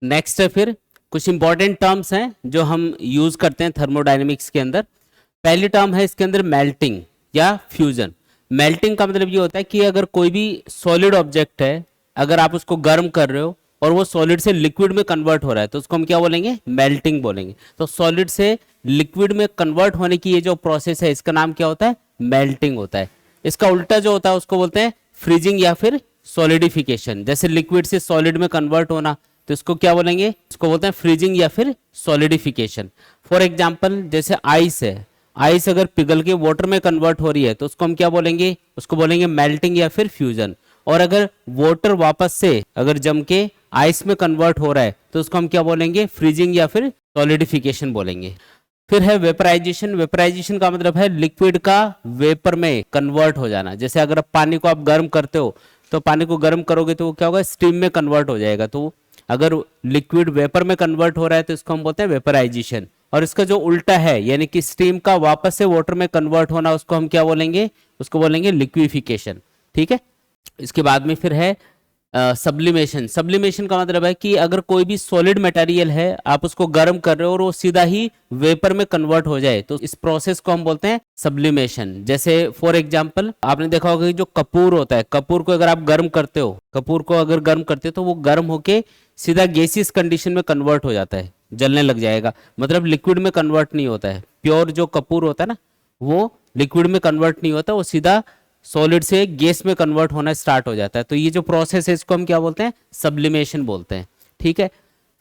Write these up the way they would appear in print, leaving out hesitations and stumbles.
Next है फिर कुछ इंपॉर्टेंट टर्म्स हैं जो हम यूज करते हैं थर्मोडायनेमिक्स के अंदर। पहली टर्म है इसके अंदर मेल्टिंग या फ्यूजन। मेल्टिंग का मतलब ये होता है कि अगर कोई भी सॉलिड ऑब्जेक्ट है, अगर आप उसको गर्म कर रहे हो और वो सॉलिड से लिक्विड में कन्वर्ट हो रहा है तो उसको हम क्या बोलेंगे, मेल्टिंग बोलेंगे। तो सॉलिड से लिक्विड में कन्वर्ट होने की ये जो प्रोसेस है इसका नाम क्या होता है, मेल्टिंग होता है। इसका उल्टा जो होता है उसको बोलते हैं फ्रीजिंग या फिर सॉलिडिफिकेशन। जैसे लिक्विड से सॉलिड में कन्वर्ट होना तो इसको क्या बोलेंगे, इसको बोलते हैं फ्रीजिंग या फिर सॉलिडिफिकेशन। फॉर एग्जाम्पल जैसे आइस है, आइस अगर पिघल के वाटर में कन्वर्ट हो रही है तो उसको हम क्या बोलेंगे, उसको बोलेंगे मेल्टिंग या फिर फ्यूजन। और अगर वाटर वापस से अगर जम के आइस में कन्वर्ट हो रहा है तो उसको हम क्या बोलेंगे, फ्रीजिंग या फिर सॉलिडिफिकेशन बोलेंगे। फिर है वेपराइजेशन। वेपराइजेशन का मतलब है लिक्विड का वेपर में कन्वर्ट हो जाना। जैसे अगर पानी को आप गर्म करते हो तो पानी को गर्म करोगे तो वो क्या होगा, स्टीम में कन्वर्ट हो जाएगा। तो अगर लिक्विड वेपर में कन्वर्ट हो रहा है तो इसको हम बोलते हैं वेपराइजेशन। और इसका जो उल्टा है यानी कि स्टीम का वापस से वाटर में कन्वर्ट होना उसको हम क्या बोलेंगे, उसको बोलेंगे लिक्विफिकेशन। ठीक है। इसके बाद में फिर है सब्लिमेशन। सब्लिमेशन का मतलब है कि अगर कोई भी सॉलिड मटेरियल है आप उसको गर्म कर रहे हो और वो सीधा ही वेपर में कन्वर्ट हो जाए तो इस प्रोसेस को हम बोलते हैं सब्लिमेशन। जैसे फॉर एग्जांपल आपने देखा होगा कि जो कपूर होता है, कपूर को अगर आप गर्म करते हो, कपूर को अगर गर्म करते हो तो वो गर्म होके सीधा गैसियस कंडीशन में कन्वर्ट हो जाता है, जलने लग जाएगा। मतलब लिक्विड में कन्वर्ट नहीं होता है। प्योर जो कपूर होता है ना वो लिक्विड में कन्वर्ट नहीं होता, वो सीधा सॉलिड से गैस में कन्वर्ट होना स्टार्ट हो जाता है। तो ये जो प्रोसेस है इसको हम क्या बोलते हैं, सब्लिमेशन बोलते हैं। ठीक है।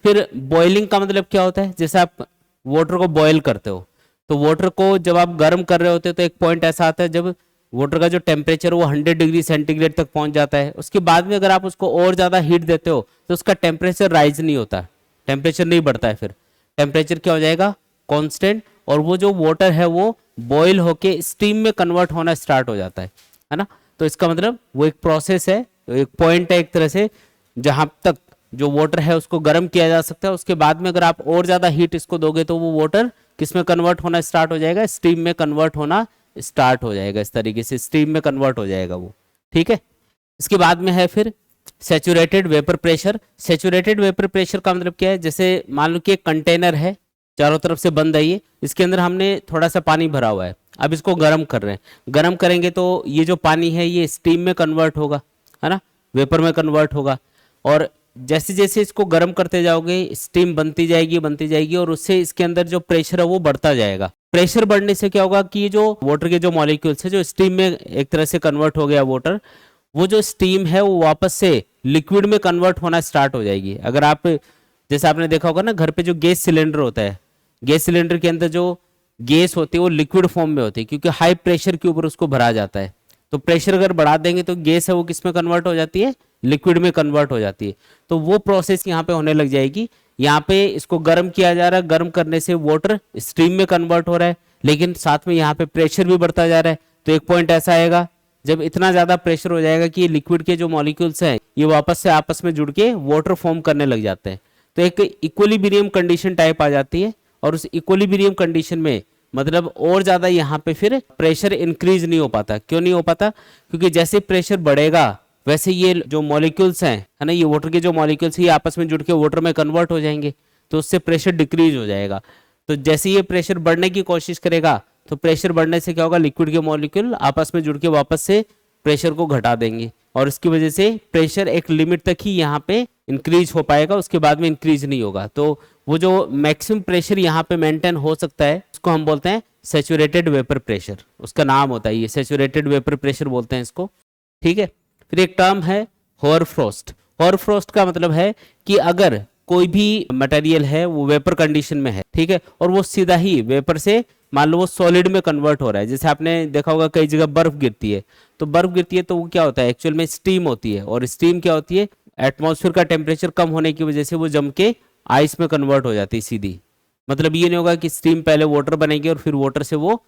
फिर बॉइलिंग का मतलब क्या होता है, जैसे आप वाटर को बॉयल करते हो तो वाटर को जब आप गर्म कर रहे होते हो तो एक पॉइंट ऐसा आता है जब वाटर का जो टेम्परेचर वो 100 डिग्री सेंटीग्रेड तक पहुंच जाता है। उसके बाद में अगर आप उसको और ज़्यादा हीट देते हो तो उसका टेम्परेचर राइज नहीं होता, टेम्परेचर नहीं बढ़ता है। फिर टेम्परेचर क्या हो जाएगा, कांस्टेंट। और वो जो वाटर है वो बॉयल होके स्टीम में कन्वर्ट होना स्टार्ट हो जाता है ना। तो इसका मतलब वो एक प्रोसेस है, एक पॉइंट है एक तरह से जहां तक जो वाटर है उसको गर्म किया जा सकता है। उसके बाद में अगर आप और ज्यादा हीट इसको दोगे तो वो वाटर किस में कन्वर्ट होना स्टार्ट हो जाएगा, स्टीम में कन्वर्ट होना स्टार्ट हो जाएगा। इस तरीके से स्टीम में कन्वर्ट हो जाएगा वो। ठीक है। इसके बाद में है फिर saturated vapour pressure. Saturated vapour pressure का मतलब क्या है, जैसे मान लो कि एक कंटेनर है, चारों तरफ से बंद है ये, इसके अंदर हमने थोड़ा सा पानी भरा हुआ है, अब इसको गर्म कर रहे हैं। गर्म करेंगे तो ये जो पानी है ये स्टीम में कन्वर्ट होगा, है ना, वेपर में कन्वर्ट होगा। और जैसे जैसे इसको गर्म करते जाओगे स्टीम बनती जाएगी और उससे इसके अंदर जो प्रेशर है वो बढ़ता जाएगा। प्रेशर बढ़ने से क्या होगा कि ये जो वाटर के जो मॉलिक्यूल्स है जो स्टीम में एक तरह से कन्वर्ट हो गया वाटर, वो जो स्टीम है वो वापस से लिक्विड में कन्वर्ट होना स्टार्ट हो जाएगी। अगर आप जैसे आपने देखा होगा ना घर पे जो गैस सिलेंडर होता है, गैस सिलेंडर के अंदर जो गैस होती है वो लिक्विड फॉर्म में होती है क्योंकि हाई प्रेशर के ऊपर उसको भरा जाता है। तो प्रेशर अगर बढ़ा देंगे तो गैस है वो किस में कन्वर्ट हो जाती है, लिक्विड में कन्वर्ट हो जाती है। तो वो प्रोसेस यहाँ पे होने लग जाएगी। यहाँ पे इसको गर्म किया जा रहा है, गर्म करने से वाटर स्टीम में कन्वर्ट हो रहा है, लेकिन साथ में यहाँ पे प्रेशर भी बढ़ता जा रहा है। तो एक पॉइंट ऐसा आएगा जब इतना ज्यादा प्रेशर हो जाएगा कि लिक्विड के जो मॉलिक्यूल्स हैं ये वापस से आपस में जुड़ के वाटर फॉर्म करने लग जाते हैं। तो एक इक्विलिब्रियम कंडीशन टाइप आ जाती है। और उस इक्विलिब्रियम कंडीशन में मतलब और ज्यादा यहाँ पे फिर प्रेशर इंक्रीज नहीं हो पाता। क्यों नहीं हो पाता, क्योंकि जैसे प्रेशर बढ़ेगा वैसे ये जो मॉलिक्यूल्स हैं, है ना, ये वाटर के जो मॉलिक्यूल्स ये आपस में जुड़ के वाटर में कन्वर्ट हो जाएंगे, तो उससे प्रेशर डिक्रीज हो जाएगा। तो जैसे ये प्रेशर बढ़ने की कोशिश करेगा तो प्रेशर बढ़ने से क्या होगा, लिक्विड के मॉलिक्यूल आपस में जुड़ के वापस से प्रेशर को घटा देंगे और इसकी वजह से प्रेशर एक लिमिट तक ही यहाँ पे इंक्रीज हो पाएगा, उसके बाद में इंक्रीज नहीं होगा। तो वो जो मैक्सिमम प्रेशर यहाँ पे मेंटेन हो सकता है उसको हम बोलते हैं सैचुरेटेड वेपर प्रेशर, उसका नाम होता है ये, सैचुरेटेड वेपर प्रेशर बोलते हैं इसको। ठीक है। फिर एक टर्म है होरफ्रॉस्ट। होरफ्रॉस्ट का मतलब है कि अगर कोई भी मटेरियल है वो वेपर कंडीशन में है, ठीक है, और वो सीधा ही वेपर से मान लो वो सॉलिड में कन्वर्ट हो रहा है। जैसे आपने देखा होगा कई जगह बर्फ गिरती है, तो बर्फ गिरती है तो वो क्या होता है, एक्चुअल में स्टीम होती है। और स्टीम क्या होती है, एटमॉस्फेयर का टेम्परेचर कम होने की वजह से वो जम के आइस में कन्वर्ट हो जाती है सीधी। मतलब ये नहीं होगा कि स्टीम पहले वाटर बनेगी और फिर वाटर से वो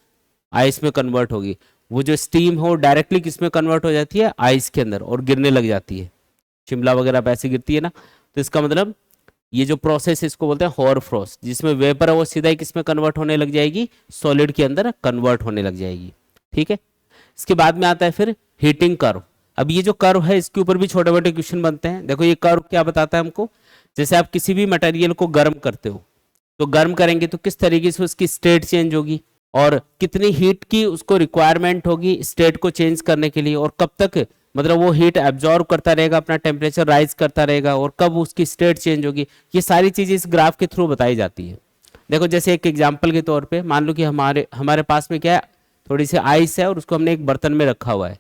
आइस में कन्वर्ट होगी। वो जो स्टीम हो डायरेक्टली किस में कन्वर्ट हो जाती है, आइस के अंदर, और गिरने लग जाती है। शिमला वगैरह पे ऐसे गिरती है ना। तो इसका मतलब ये जो प्रोसेस है इसको बोलते हैं होरफ्रॉस्ट, जिसमें वेपर है वो सीधा ही किस में कन्वर्ट होने लग जाएगी, सॉलिड के अंदर कन्वर्ट होने लग जाएगी। ठीक है। इसके बाद में आता है फिर हीटिंग कर्व। अब ये जो कर्व है इसके ऊपर भी छोटे मोटे क्वेश्चन बनते हैं। देखो ये कर्व क्या बताता है हमको, जैसे आप किसी भी मटेरियल को गर्म करते हो तो गर्म करेंगे तो किस तरीके से उसकी स्टेट चेंज होगी और कितनी हीट की उसको रिक्वायरमेंट होगी स्टेट को चेंज करने के लिए, और कब तक मतलब वो हीट एब्जॉर्ब करता रहेगा, अपना टेम्परेचर राइज करता रहेगा, और कब उसकी स्टेट चेंज होगी। ये सारी चीजें इस ग्राफ के थ्रू बताई जाती है। देखो जैसे एक एग्जांपल के तौर पे मान लो कि हमारे हमारे पास में क्या है, थोड़ी सी आइस है और उसको हमने एक बर्तन में रखा हुआ है।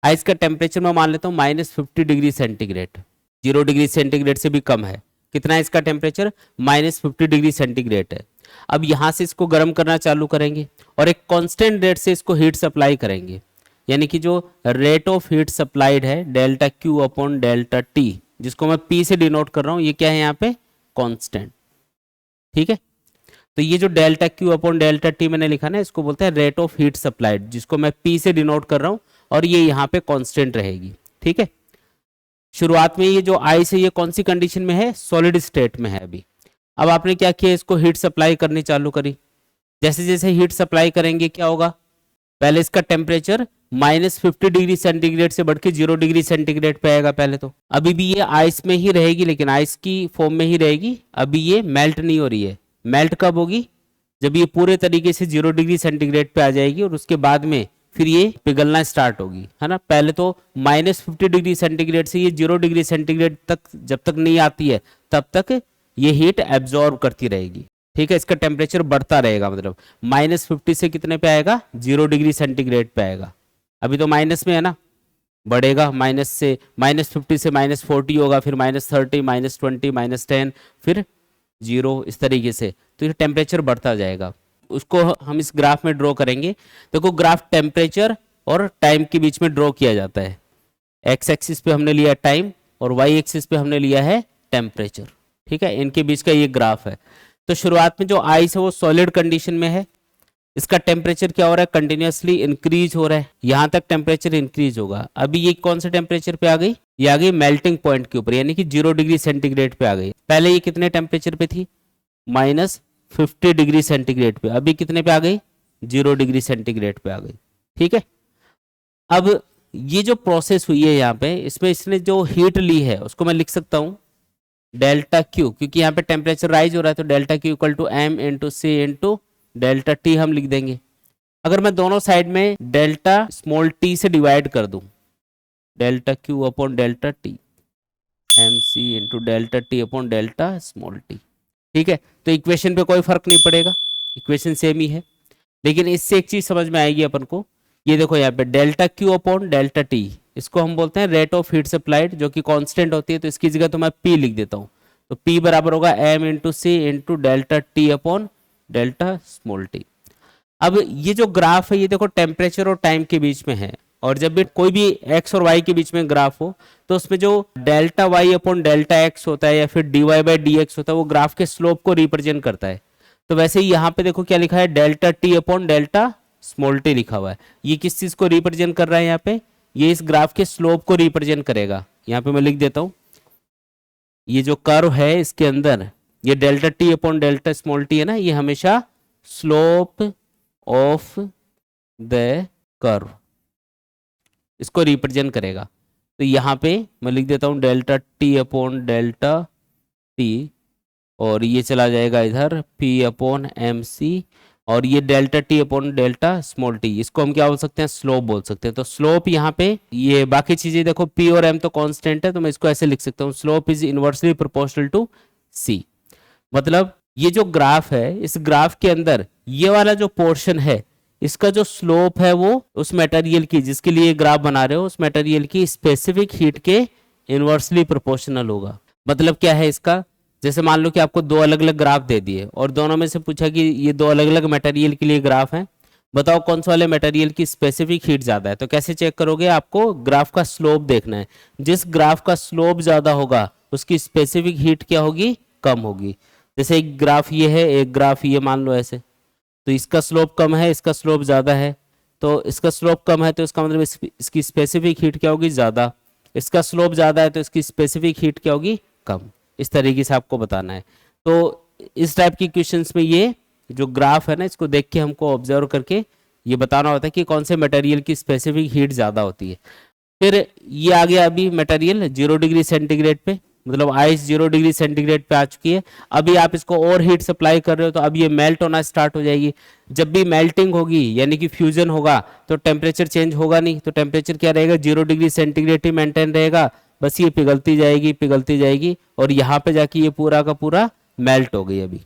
आइस का टेम्परेचर मैं मान लेता हूँ -50 डिग्री सेंटीग्रेड, 0 डिग्री सेंटीग्रेड से भी कम है। कितना है इसका टेम्परेचर, -50 डिग्री सेंटीग्रेड है। अब यहाँ से इसको गर्म करना चालू करेंगे और एक कांस्टेंट रेट से इसको हीट सप्लाई करेंगे, यानी कि जो रेट ऑफ हीट सप्लाइड है delta Q upon delta T, जिसको मैं पी से डिनोट कर रहा हूँ, ये क्या है यहाँ पे कांस्टेंट। ठीक है, तो ये जो delta Q upon delta T मैंने लिखा ना, इसको बोलते हैं रेट ऑफ हीट सप्लाइड, जिसको मैं पी से डिनोट कर रहा हूँ, और ये यहाँ पे कांस्टेंट रहेगी। ठीक है, शुरुआत में ये जो आइस है ये कौन सी कंडीशन में है, सॉलिड स्टेट में है अभी। अब आपने क्या किया, इसको हीट सप्लाई करनी चालू करी। जैसे जैसे हीट सप्लाई करेंगे क्या होगा, पहले इसका टेम्परेचर -50 डिग्री सेंटीग्रेड से बढ़ के 0 डिग्री सेंटीग्रेड पे आएगा पहले तो। अभी भी ये आइस में ही रहेगी, लेकिन आइस की फॉर्म में ही रहेगी, अभी ये मेल्ट नहीं हो रही है। मेल्ट कब होगी, जब ये पूरे तरीके से 0 डिग्री सेंटीग्रेड पे आ जाएगी, और उसके बाद में फिर ये पिघलना स्टार्ट होगी, है ना। पहले तो -50 डिग्री सेंटीग्रेड से ये 0 डिग्री सेंटीग्रेड तक जब तक नहीं आती है तब तक ये हीट एब्जॉर्ब करती रहेगी। ठीक है, इसका टेम्परेचर बढ़ता रहेगा, मतलब -50 से कितने पे आएगा, 0 डिग्री सेंटीग्रेड पे आएगा। अभी तो माइनस में है ना, बढ़ेगा, माइनस से -50 से -40 होगा, फिर -30, -20, -10, फिर 0, इस तरीके से तो ये टेम्परेचर बढ़ता जाएगा। उसको हम इस ग्राफ में ड्रॉ करेंगे। देखो ग्राफ टेम्परेचर और टाइम के बीच में ड्रॉ किया जाता है। एक्स एक्सिस पे हमने लिया टाइम और वाई एक्सिस पे हमने लिया है टेम्परेचर। ठीक है, इनके बीच का ये ग्राफ है। तो शुरुआत में जो आइस है वो सॉलिड कंडीशन में है, इसका टेम्परेचर क्या हो रहा है, कंटिन्यूअसली इंक्रीज हो रहा है, यहां तक टेम्परेचर इंक्रीज होगा। अभी ये कौन से टेम्परेचर पे आ गई, ये आ गई मेल्टिंग पॉइंट के ऊपर, यानी कि 0 डिग्री सेंटीग्रेड पे आ गई। पहले ये कितने टेम्परेचर पे थी, -50 डिग्री सेंटीग्रेड पे, अभी कितने पे आ गई, 0 डिग्री सेंटीग्रेड पे आ गई। ठीक है, अब ये जो प्रोसेस हुई है यहाँ पे, इसमें इसने जो हीट ली है उसको मैं लिख सकता हूँ डेल्टा क्यू, क्योंकि यहाँ पे टेम्परेचर राइज हो रहा है, तो delta Q equal to M into C into delta T हम लिख देंगे। अगर मैं दोनों साइड में डेल्टा स्मॉल टी से डिवाइड कर दूं, delta Q upon delta T, M C into delta T upon delta small T. ठीक है, तो इक्वेशन पे कोई फर्क नहीं पड़ेगा, इक्वेशन सेम ही है। लेकिन इससे एक चीज समझ में आएगी अपन को, ये देखो यहाँ पे delta Q upon delta T, इसको हम बोलते हैं रेट ऑफ हीट सप्लाइड, जो कि कांस्टेंट होती है, तो इसकी जगह तो मैं पी लिख देता हूँ। तो पी बराबर होगा M into C into delta T upon delta small T. अब ये जो ग्राफ है ये देखो टेम्परेचर और टाइम के बीच में है, और जब भी कोई भी एक्स और वाई के बीच में ग्राफ हो तो उसमें जो delta Y upon delta X होता है या फिर D Y by D X होता है, वो ग्राफ के स्लोप को रिप्रेजेंट करता है। तो वैसे ही यहाँ पे देखो क्या लिखा है, delta T upon delta small T लिखा हुआ है। ये किस चीज को रिप्रेजेंट कर रहा है यहाँ पे, ये इस ग्राफ के स्लोप को रिप्रेजेंट करेगा। यहाँ पे मैं लिख देता हूँ, ये जो कर्व है इसके अंदर ये delta T upon delta small T है ना, ये हमेशा स्लोप ऑफ द कर्व इसको रिप्रेजेंट करेगा। तो यहाँ पे मैं लिख देता हूँ delta T upon delta T, और ये चला जाएगा इधर पी अपॉन एम सी, और ये delta T upon delta small T, इसको हम क्या बोल सकते हैं, स्लोप बोल सकते हैं। तो स्लोप यहाँ पे, ये बाकी चीजें देखो पी और एम तो कांस्टेंट है, तो मैं इसको ऐसे लिख सकता हूँ, slope is inversely proportional to C. मतलब ये जो ग्राफ है, इस ग्राफ के अंदर ये वाला जो पोर्शन है, इसका जो स्लोप है वो उस मटेरियल की, जिसके लिए ग्राफ बना रहे हो, उस मटेरियल की स्पेसिफिक हीट के इनवर्सली प्रोपोर्शनल होगा। मतलब क्या है इसका, जैसे मान लो कि आपको दो अलग अलग ग्राफ दे दिए और दोनों में से पूछा कि ये दो अलग अलग मटेरियल के लिए ग्राफ हैं, बताओ कौन सा वाले मटेरियल की स्पेसिफिक हीट ज्यादा है। तो कैसे चेक करोगे, आपको ग्राफ का स्लोप देखना है, जिस ग्राफ का स्लोप ज्यादा होगा उसकी स्पेसिफिक हीट क्या होगी, कम होगी। जैसे एक ग्राफ ये है, एक ग्राफ ये मान लो ऐसे, तो इसका स्लोप कम है, इसका स्लोप ज्यादा है, तो इसका स्लोप कम है तो इसका मतलब इसकी स्पेसिफिक हीट क्या होगी, ज्यादा। इसका स्लोप ज्यादा है तो इसकी स्पेसिफिक हीट क्या होगी, कम। इस तरीके से आपको बताना है। तो इस टाइप की क्वेश्चंस में ये जो ग्राफ है ना, इसको देख के हमको ऑब्जर्व करके ये बताना होता है कि कौन से मटेरियल की स्पेसिफिक हीट ज्यादा होती है। फिर ये आ गया अभी मटेरियल 0 डिग्री सेंटीग्रेड पे, मतलब आइस 0 डिग्री सेंटीग्रेड पे आ चुकी है। अभी आप इसको और हीट सप्लाई कर रहे हो तो अब ये मेल्ट होना स्टार्ट हो जाएगी। जब भी मेल्टिंग होगी यानी कि फ्यूजन होगा तो टेम्परेचर चेंज होगा नहीं, तो टेम्परेचर क्या रहेगा, 0 डिग्री सेंटीग्रेड ही मेंटेन रहेगा। बस ये पिघलती जाएगी और यहाँ पे जाके ये पूरा का पूरा मेल्ट हो गई अभी,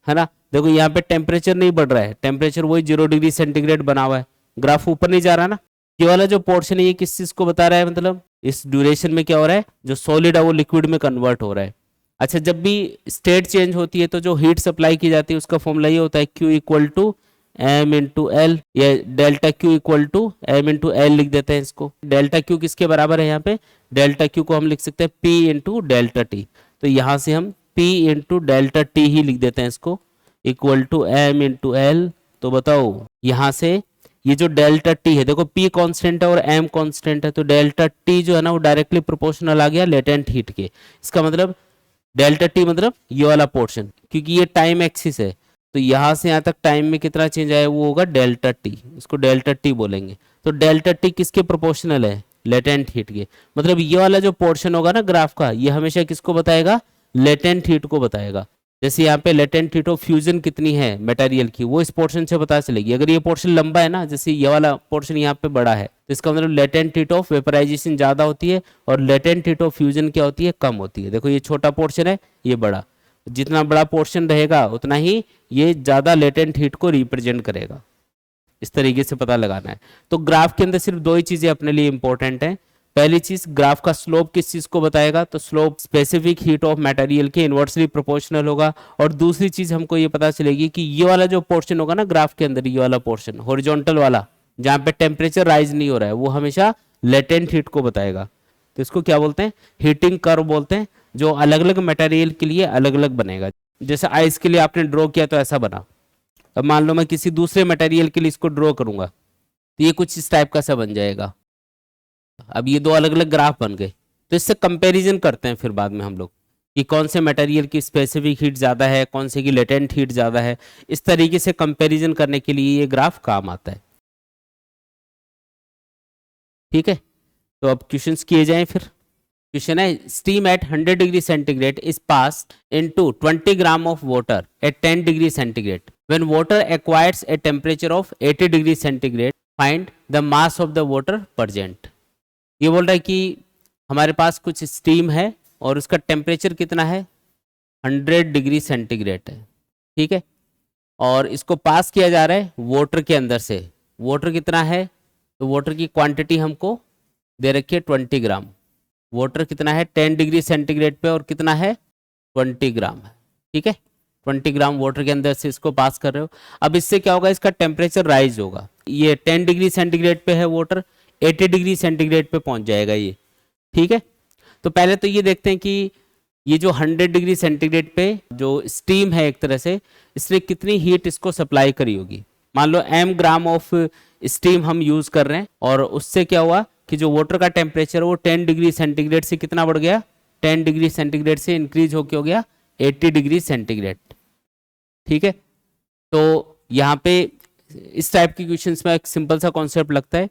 है ना। देखो यहाँ पे टेम्परेचर नहीं बढ़ रहा है, टेम्परेचर वही 0 डिग्री सेंटीग्रेड बना हुआ है, ग्राफ ऊपर नहीं जा रहा ना। ये वाला जो पोर्शन है ये किस चीज को बता रहा है, मतलब इस ड्यूरेशन में क्या हो रहा है, जो सॉलिड है वो लिक्विड में कन्वर्ट हो रहा है। अच्छा, जब भी स्टेट चेंज होती है तो जो हीट सप्लाई की जाती है उसका फॉर्मूला ये होता है Q equal to M into L, या delta Q equal to M into L लिख देते हैं इसको। डेल्टा Q किसके बराबर है यहाँ पे, डेल्टा Q को हम लिख सकते हैं P इंटू डेल्टा टी, तो यहाँ से हम P इंटू डेल्टा टी ही लिख देते हैं इसको, equal to M into L. तो बताओ यहाँ से ये जो डेल्टा टी है, देखो P कांस्टेंट है और M कांस्टेंट है, तो डेल्टा टी जो है ना वो डायरेक्टली प्रोपोर्शनल आ गया लेटेंट हीट के। इसका मतलब डेल्टा टी मतलब ये वाला पोर्शन, क्योंकि ये टाइम एक्सिस है तो यहाँ से यहाँ तक टाइम में कितना चेंज आया वो होगा डेल्टा टी, इसको डेल्टा टी बोलेंगे। तो डेल्टा टी किसके प्रोपोर्शनल है, लेटेंट हीट के। मतलब ये वाला जो पोर्शन होगा ना ग्राफ का, ये हमेशा किसको बताएगा, लेटेंट हीट को बताएगा। जैसे यहाँ पे लेटेंट हीट ऑफ फ्यूजन कितनी है मटेरियल की, वो इस पोर्शन से पता चलेगी। अगर ये पोर्शन लंबा है ना, जैसे ये वाला पोर्शन यहाँ पे बड़ा है, तो इसका मतलब लेटेंट हीट ऑफ वेपराइजेशन ज्यादा होती है और लेटेंट हीट ऑफ फ्यूजन क्या होती है, कम होती है। देखो ये छोटा पोर्शन है, ये बड़ा, जितना बड़ा पोर्शन रहेगा उतना ही ये ज्यादा लेटेंट हीट को रिप्रेजेंट करेगा। इस तरीके से पता लगाना है। तो ग्राफ के अंदर सिर्फ दो ही चीजें अपने लिए इंपॉर्टेंट हैं। पहली चीज, ग्राफ का स्लोप किस चीज को बताएगा, तो slope specific heat of material के इनवर्सली प्रोपोर्शनल होगा। और दूसरी चीज हमको ये पता चलेगी कि ये वाला जो पोर्शन होगा ना ग्राफ के अंदर, ये वाला पोर्शन हॉरिजॉन्टल वाला जहां पे टेम्परेचर राइज नहीं हो रहा है, वो हमेशा लेटेंट हीट को बताएगा। तो इसको क्या बोलते हैं, हीटिंग कर्व बोलते हैं, जो अलग अलग मटेरियल के लिए अलग अलग बनेगा। जैसे आइस के लिए आपने ड्रॉ किया तो ऐसा बना, अब मान लो मैं किसी दूसरे मटेरियल के लिए इसको ड्रॉ करूंगा तो ये कुछ इस टाइप का सा बन जाएगा। अब ये दो अलग अलग ग्राफ बन गए, तो इससे कंपैरिजन करते हैं फिर बाद में हम लोग कि कौन से मटेरियल की स्पेसिफिक हीट ज़्यादा है, कौन से की लेटेंट हीट ज़्यादा है। इस तरीके से कंपैरिजन करने के लिए ये ग्राफ काम आता है। ठीक है, तो अब क्वेश्चंस किए जाएं फिर। क्वेश्चन है, steam eight 100 degree centigrade is passed into 20 gram of water eight 10 degree centigrade. When water acquires a temperature of 80 degree centigrade, find the mass of the water present. ये बोल रहा है कि हमारे पास कुछ स्टीम है और उसका टेम्परेचर कितना है, 100 डिग्री सेंटीग्रेड है। ठीक है, और इसको पास किया जा रहा है वाटर के अंदर से। वाटर कितना है, तो वाटर की क्वांटिटी हमको दे रखी है 20 ग्राम। वाटर कितना है 10 डिग्री सेंटीग्रेड पे और कितना है 20 ग्राम है। ठीक है, 20 ग्राम वाटर के अंदर से इसको पास कर रहे हो। अब इससे क्या होगा, इसका टेम्परेचर राइज होगा। ये 10 डिग्री सेंटीग्रेड पे है वाटर, 80 डिग्री सेंटीग्रेड पे पहुंच जाएगा ये। ठीक है, तो पहले तो ये देखते हैं कि ये जो 100 डिग्री सेंटीग्रेड पे जो स्टीम है एक तरह से, इसने कितनी हीट इसको सप्लाई करी होगी। मान लो m ग्राम ऑफ स्टीम हम यूज कर रहे हैं और उससे क्या हुआ कि जो वाटर का टेम्परेचर वो 10 डिग्री सेंटीग्रेड से कितना बढ़ गया, 10 डिग्री सेंटीग्रेड से इंक्रीज होके हो गया 80 डिग्री सेंटीग्रेड। ठीक है, तो यहाँ पे इस टाइप की क्वेश्चंस में एक सिंपल सा कॉन्सेप्ट लगता है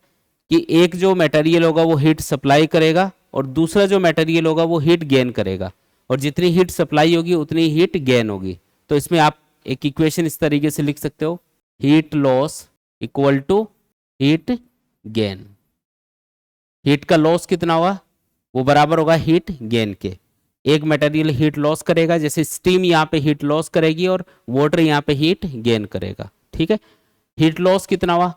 कि एक जो मटेरियल होगा वो हीट सप्लाई करेगा और दूसरा जो मटेरियल होगा वो हीट गेन करेगा, और जितनी हीट सप्लाई होगी उतनी हीट गेन होगी। तो इसमें आप एक इक्वेशन इस तरीके से लिख सकते हो, heat loss equal to heat gain. Heat का लॉस कितना हुआ, वो बराबर होगा हीट गेन के। एक मटेरियल हीट लॉस करेगा, जैसे स्टीम यहाँ पे हीट लॉस करेगी और वाटर यहाँ पे हीट गेन करेगा। ठीक है, हीट लॉस कितना हुआ,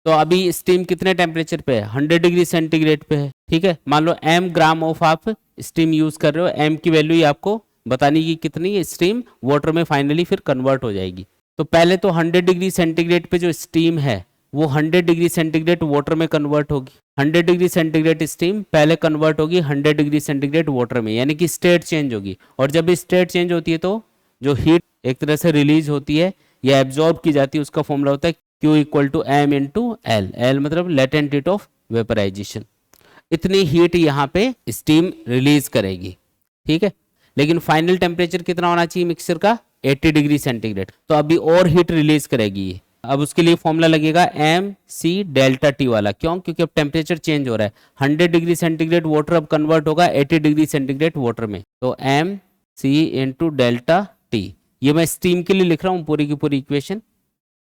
तो अभी स्टीम कितने टेम्परेचर पे है, 100 डिग्री सेंटीग्रेड पे है। ठीक है, मान लो m ग्राम ऑफ आप स्टीम यूज कर रहे हो, m की वैल्यू ही आपको बतानी की कितनी स्टीम वाटर में फाइनली फिर कन्वर्ट हो जाएगी। तो पहले तो 100 डिग्री सेंटीग्रेड पे जो स्टीम है वो 100 डिग्री सेंटीग्रेड वाटर में कन्वर्ट होगी। 100 डिग्री सेंटीग्रेड स्टीम पहले कन्वर्ट होगी 100 डिग्री सेंटीग्रेड वाटर में, यानी कि स्टेट चेंज होगी। और जब स्टेट चेंज होती है तो जो हीट एक तरह से रिलीज होती है या एब्जॉर्ब की जाती है, उसका फॉर्मूला होता है Q equal to M into L. L मतलब लेटेंट हीट ऑफ वेपराइजेशन। इतनी हीट यहाँ पे स्टीम रिलीज करेगी। ठीक है, लेकिन फाइनल टेम्परेचर कितना होना चाहिए मिक्सचर का, 80 डिग्री सेंटीग्रेड। तो अभी और हीट रिलीज करेगी ये, अब उसके लिए फॉर्मूला लगेगा एम सी डेल्टा टी वाला। क्यों? क्योंकि अब टेम्परेचर चेंज हो रहा है। 100 डिग्री सेंटीग्रेड वाटर अब कन्वर्ट होगा 80 डिग्री सेंटीग्रेड वाटर में, तो M C into delta T. ये मैं स्टीम के लिए लिख रहा हूँ पूरी की पूरी इक्वेशन।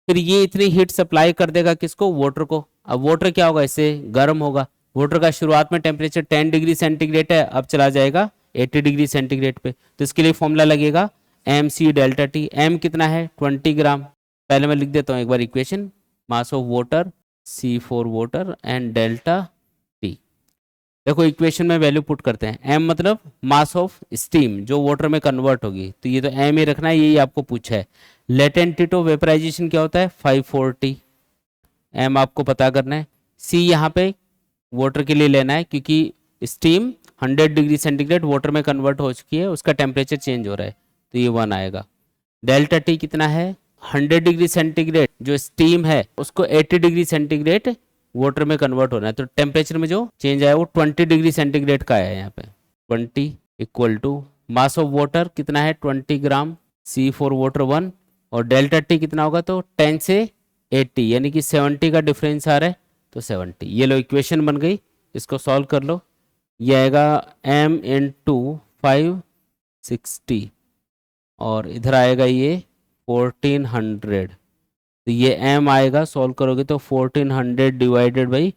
फिर ये इतनी हीट सप्लाई कर देगा किसको? वाटर को। अब वाटर क्या होगा? इससे गर्म होगा। वाटर का शुरुआत में टेम्परेचर 10 डिग्री सेंटीग्रेड है, अब चला जाएगा 80 डिग्री सेंटीग्रेड पे। तो इसके लिए फॉर्मूला लगेगा M C delta T. M कितना है? 20 ग्राम। पहले मैं लिख देता हूँ एक बार equation, mass of water C for water and delta T. देखो इक्वेशन में वैल्यू पुट करते हैं। एम मतलब मास ऑफ स्टीम जो वाटर में कन्वर्ट होगी, तो ये तो एम ही रखना है, यही आपको पूछा है। लेटेंट हीट ऑफ वेपराइजेशन क्या होता है? 540। एम आपको पता करना है। सी यहाँ पे वाटर के लिए लेना है क्योंकि स्टीम 100 डिग्री सेंटीग्रेड वाटर में कन्वर्ट हो चुकी है, उसका टेम्परेचर चेंज हो रहा है, तो ये 1 आएगा। डेल्टा टी कितना है? 100 डिग्री सेंटीग्रेड जो स्टीम है उसको 80 डिग्री सेंटीग्रेड वाटर में कन्वर्ट होना है, तो टेम्परेचर में जो चेंज आया वो 20 डिग्री सेंटीग्रेड का है यहाँ पे। 20 equal to mass of water कितना है? 20 ग्राम, सी फॉर वाटर 1, और डेल्टा टी कितना होगा? तो 10 से 80 यानी कि 70 का डिफरेंस आ रहा है, तो 70। ये लो इक्वेशन बन गई, इसको सॉल्व कर लो। ये आएगा m इंटू 560 और इधर आएगा ये 1400, तो ये m आएगा, सॉल्व करोगे तो 1400 डिवाइडेड बाई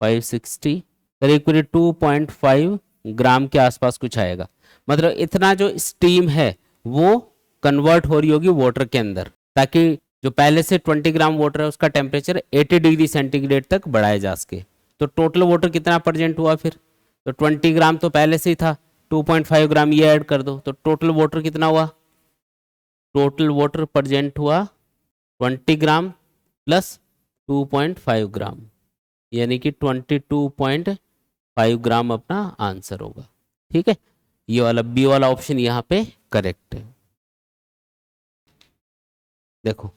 560 करीब करीब 2.5 ग्राम के आसपास कुछ आएगा। मतलब इतना जो स्टीम है वो कन्वर्ट हो रही होगी वाटर के अंदर, ताकि जो पहले से 20 ग्राम वाटर है उसका टेम्परेचर 80 डिग्री सेंटीग्रेड तक बढ़ाया जा सके। तो टोटल वाटर कितना प्रेजेंट हुआ फिर? तो 20 ग्राम तो पहले से ही था, 2.5 ग्राम ये ऐड कर दो, तो टोटल वाटर कितना हुआ? टोटल वाटर प्रेजेंट हुआ 20 ग्राम प्लस 2.5 ग्राम, यानी कि 22.5 ग्राम अपना आंसर होगा। ठीक है, ये वाला बी वाला ऑप्शन यहाँ पे करेक्ट है। देखो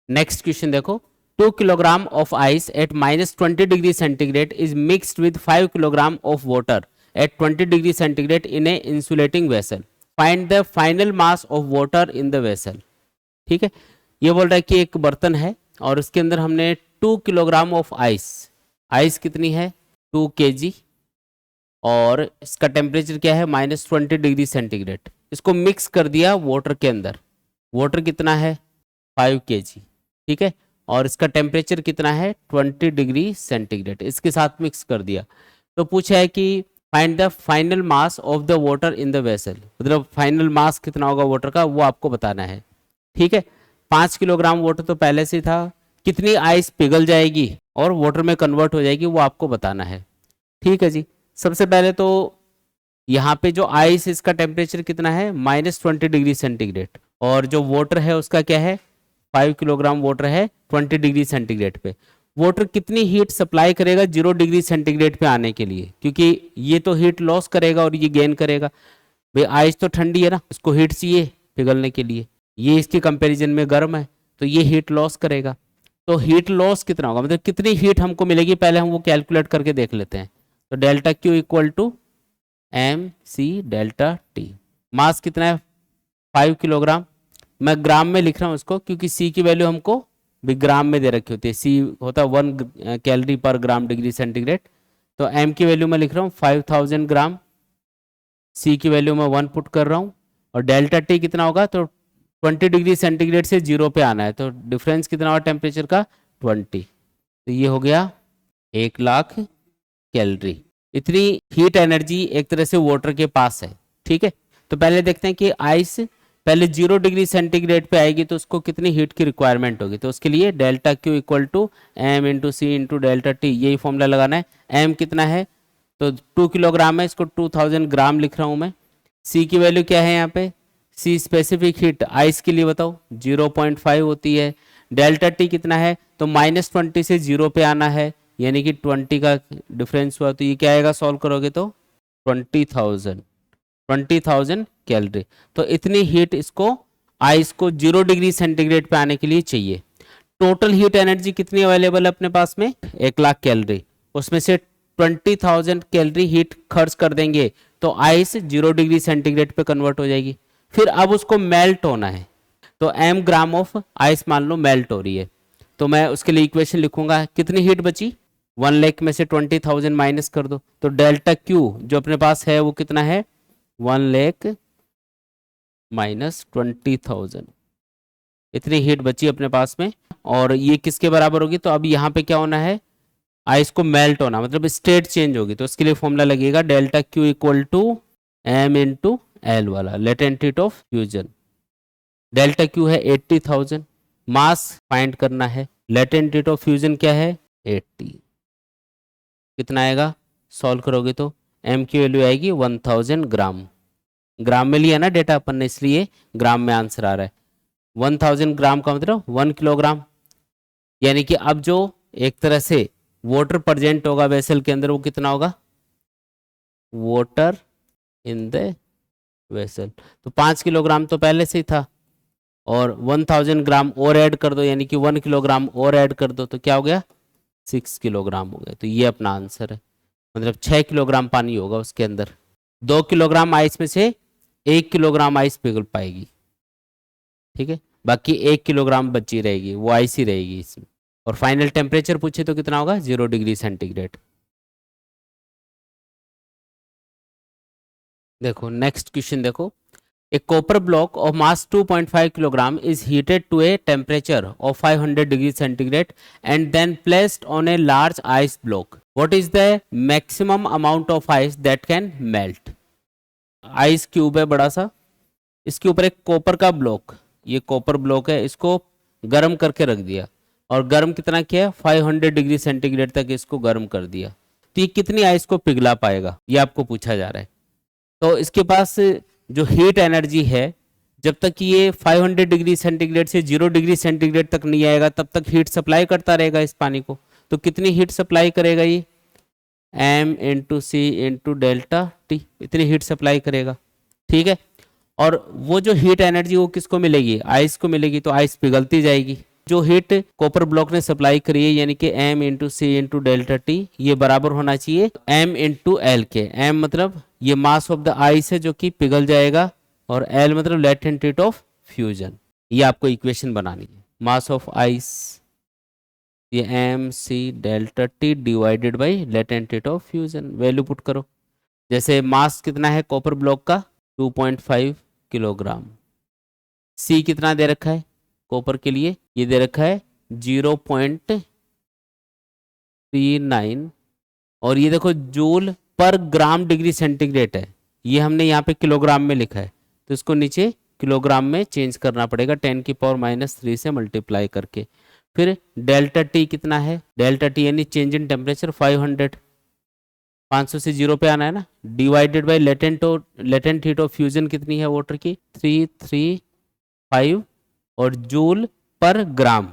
नेक्स्ट क्वेश्चन देखो, 2 kilogram of ice at -20 degree centigrade is mixed with 5 kilogram of water eight 20 degree centigrade in A insulating vessel. Find the final mass of water in the vessel. ठीक है, ये बोल रहा है कि एक बर्तन है और उसके अंदर हमने 2 किलोग्राम ऑफ आइस, आइस कितनी है? 2 kg, और इसका टेम्परेचर क्या है? -20 डिग्री सेंटीग्रेड। इसको मिक्स कर दिया वाटर के अंदर। वाटर कितना है? 5 kg। ठीक है, और इसका टेम्परेचर कितना है? 20 डिग्री सेंटीग्रेड। इसके साथ मिक्स कर दिया, तो पूछा है कि find the final mass of the water in the vessel, मतलब फाइनल मास कितना होगा वाटर का वो आपको बताना है। ठीक है, 5 किलोग्राम वाटर तो पहले से था, कितनी आइस पिघल जाएगी और वाटर में कन्वर्ट हो जाएगी वो आपको बताना है। ठीक है जी, सबसे पहले तो यहाँ पे जो आइस इसका टेम्परेचर कितना है? -20 डिग्री सेंटीग्रेड, और जो वाटर है उसका क्या है? 5 किलोग्राम वाटर है 20 डिग्री सेंटीग्रेड पे। वाटर कितनी हीट सप्लाई करेगा 0 डिग्री सेंटीग्रेड पे आने के लिए? क्योंकि ये तो हीट लॉस करेगा और ये गेन करेगा। भाई आइस तो ठंडी है ना, इसको हीट चाहिए पिघलने के लिए, ये इसके कंपैरिजन में गर्म है, तो ये हीट लॉस करेगा। तो हीट लॉस कितना होगा, मतलब कितनी हीट हमको मिलेगी, पहले हम वो कैलकुलेट करके देख लेते हैं। तो delta Q equal to M C delta T. Mass कितना है? 5 किलोग्राम। मैं ग्राम में लिख रहा हूँ इसको क्योंकि सी की वैल्यू हमको भी ग्राम में दे रखी होती है। सी होता है 1 कैलोरी पर ग्राम डिग्री सेंटीग्रेड, तो एम की वैल्यू मैं लिख रहा हूँ 5000 ग्राम, सी की वैल्यू मैं 1 पुट कर रहा हूँ, और डेल्टा टी कितना होगा? तो 20 डिग्री सेंटीग्रेड से 0 पे आना है, तो डिफरेंस कितना होगा टेम्परेचर का? 20। तो ये हो गया 1,00,000 कैलोरी। इतनी हीट एनर्जी एक तरह से वाटर के पास है। ठीक है, तो पहले देखते हैं कि आइस पहले 0 डिग्री सेंटीग्रेड पे आएगी तो उसको कितनी हीट की रिक्वायरमेंट होगी। तो उसके लिए delta Q equal to M into C into delta T, यही फॉर्मूला लगाना है। एम कितना है? तो 2 किलोग्राम है, इसको 2000 ग्राम लिख रहा हूँ मैं। सी की वैल्यू क्या है यहाँ पे? सी स्पेसिफिक हीट आइस के लिए बताओ 0.5 होती है। डेल्टा टी कितना है? तो -20 से 0 पे आना है, यानी कि 20 का डिफरेंस हुआ, तो ये क्या आएगा सॉल्व करोगे तो 20,000 कैलोरी। तो इतनी हीट इसको आइस को 0 डिग्री सेंटीग्रेड पे आने के लिए चाहिए। टोटल हीट एनर्जी कितनी अवेलेबल है अपने पास में? 1,00,000 कैलोरी। उसमें से 20,000 कैलोरी हीट खर्च कर देंगे तो आइस 0 डिग्री सेंटीग्रेड पे कन्वर्ट हो जाएगी। फिर अब उसको मेल्ट होना है, तो m ग्राम ऑफ आइस मान लो मेल्ट हो रही है, तो मैं उसके लिए इक्वेशन लिखूंगा, कितनी हीट बची, 1 लाख में से 20,000 माइनस कर दो, तो डेल्टा क्यू जो अपने पास है वो कितना है, 1 लाख माइनस 20,000, इतनी हीट बची अपने पास में। और ये किसके बराबर होगी, तो अब यहाँ पे क्या होना है, आइस को मेल्ट होना, मतलब स्टेट चेंज होगी, तो उसके लिए फॉर्मूला लगेगा delta Q equal to M into L वाला, latent heat of fusion. Delta Q है 80,000, मास फाइंड करना है, लेटेंट हीट ऑफ फ्यूजन क्या है 80, कितना आएगा, सॉल्व करोगे तो एम की वैल्यू आएगी 1000 ग्राम, ग्राम में लिया ना डेटा अपन ने, इसलिए ग्राम में आंसर आ रहा है। 1000 ग्राम का मतलब 1 किलोग्राम, यानी कि अब जो एक तरह से वाटर प्रेजेंट होगा वेसल के अंदर वो कितना होगा, वाटर इन द वेसल, तो 5 किलोग्राम तो पहले से ही था, और 1000 ग्राम और ऐड कर दो, यानी कि 1 किलोग्राम और ऐड कर दो, तो क्या हो गया 6 किलोग्राम हो गया। तो ये अपना आंसर है, मतलब 6 किलोग्राम पानी होगा उसके अंदर, 2 किलोग्राम आइस में से 1 किलोग्राम आइस पिघल पाएगी, ठीक है, बाकी 1 किलोग्राम बची रहेगी, वो आइस ही रहेगी इसमें। और फाइनल टेम्परेचर पूछे तो कितना होगा 0 डिग्री सेंटीग्रेड। देखो नेक्स्ट क्वेश्चन देखो, A copper block of mass 2.5 kilogram is heated to a temperature of 500 degree centigrade and then placed on a large ice block. What is the maximum amount of ice that can melt? Ice cube है बड़ा सा, इसके ऊपर एक copper का block, ये copper block है, इसको गर्म करके रख दिया, और गर्म कितना किया, 500 डिग्री सेंटीग्रेड तक इसको गर्म कर दिया, तो ये कितनी आइस को पिघला पाएगा, ये आपको पूछा जा रहा है। तो इसके पास जो हीट एनर्जी है, जब तक ये 500 डिग्री सेंटीग्रेड से 0 डिग्री सेंटीग्रेड तक नहीं आएगा तब तक हीट सप्लाई करता रहेगा इस पानी को, तो कितनी हीट सप्लाई करेगा ये, m into C into delta T, इतनी हीट सप्लाई करेगा, ठीक है। और वो जो हीट एनर्जी वो किसको मिलेगी, आइस को मिलेगी, तो आइस पिघलती जाएगी। जो हीट कॉपर ब्लॉक ने सप्लाई करी है, यानी कि m into C into delta T, ये बराबर होना चाहिए m इंटू एल के। m मतलब ये मास ऑफ द आइस है जो कि पिघल जाएगा, और L मतलब लेटेंट हीट ऑफ फ्यूजन। ये आपको इक्वेशन बनानी है, मास ऑफ आइस ये m c delta T divided by latent heat of fusion, value put करो। जैसे मास कितना है कॉपर ब्लॉक का 2.5 किलोग्राम, c कितना दे रखा है कॉपर के लिए, ये दे रखा है 0.39, और ये देखो जूल पर ग्राम डिग्री सेंटीग्रेड है, ये हमने यहाँ पे किलोग्राम में लिखा है, तो इसको नीचे किलोग्राम में चेंज करना पड़ेगा 10⁻³ से मल्टीप्लाई करके। फिर डेल्टा टी कितना है, डेल्टा टी यानी चेंज इन टेम्परेचर 500 से 0 पे आना है ना, divided by latent heat of fusion कितनी है वाटर की 335, और जूल पर ग्राम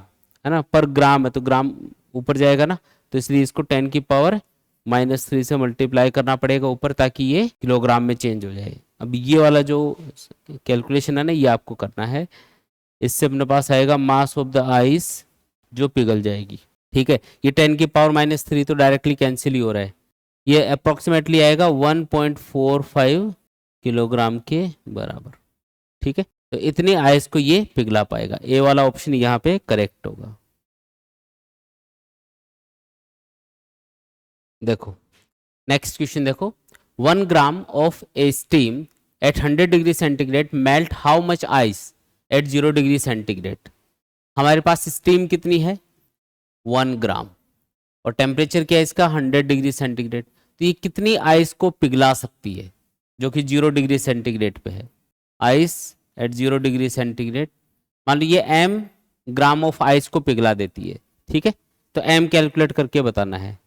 है ना, पर ग्राम है तो ग्राम ऊपर जाएगा ना, तो इसलिए इसको 10⁻³ से मल्टीप्लाई करना पड़ेगा ऊपर, ताकि ये किलोग्राम में चेंज हो जाए। अब ये वाला जो कैलकुलेशन है ना, ये आपको करना है, इससे अपने पास आएगा मास ऑफ द आइस जो पिघल जाएगी, ठीक है। ये 10⁻³ तो डायरेक्टली कैंसिल ही हो रहा है, ये अप्रोक्सीमेटली आएगा 1.45 किलोग्राम के बराबर, ठीक है। तो इतनी आइस को ये पिघला पाएगा, ए वाला ऑप्शन यहाँ पे करेक्ट होगा। देखो नेक्स्ट क्वेश्चन देखो, 1 gram of A steam eight 100 degree centigrade melt how much ice eight 0 degree centigrade. हमारे पास स्टीम कितनी है 1 ग्राम, और टेम्परेचर क्या है इसका 100 डिग्री सेंटीग्रेड, तो ये कितनी आइस को पिघला सकती है जो कि 0 डिग्री सेंटीग्रेड पे है। आइस एट 0 डिग्री सेंटीग्रेड, मान लीजिए m ग्राम ऑफ आइस को पिघला देती है, ठीक है, तो m कैलकुलेट करके बताना है।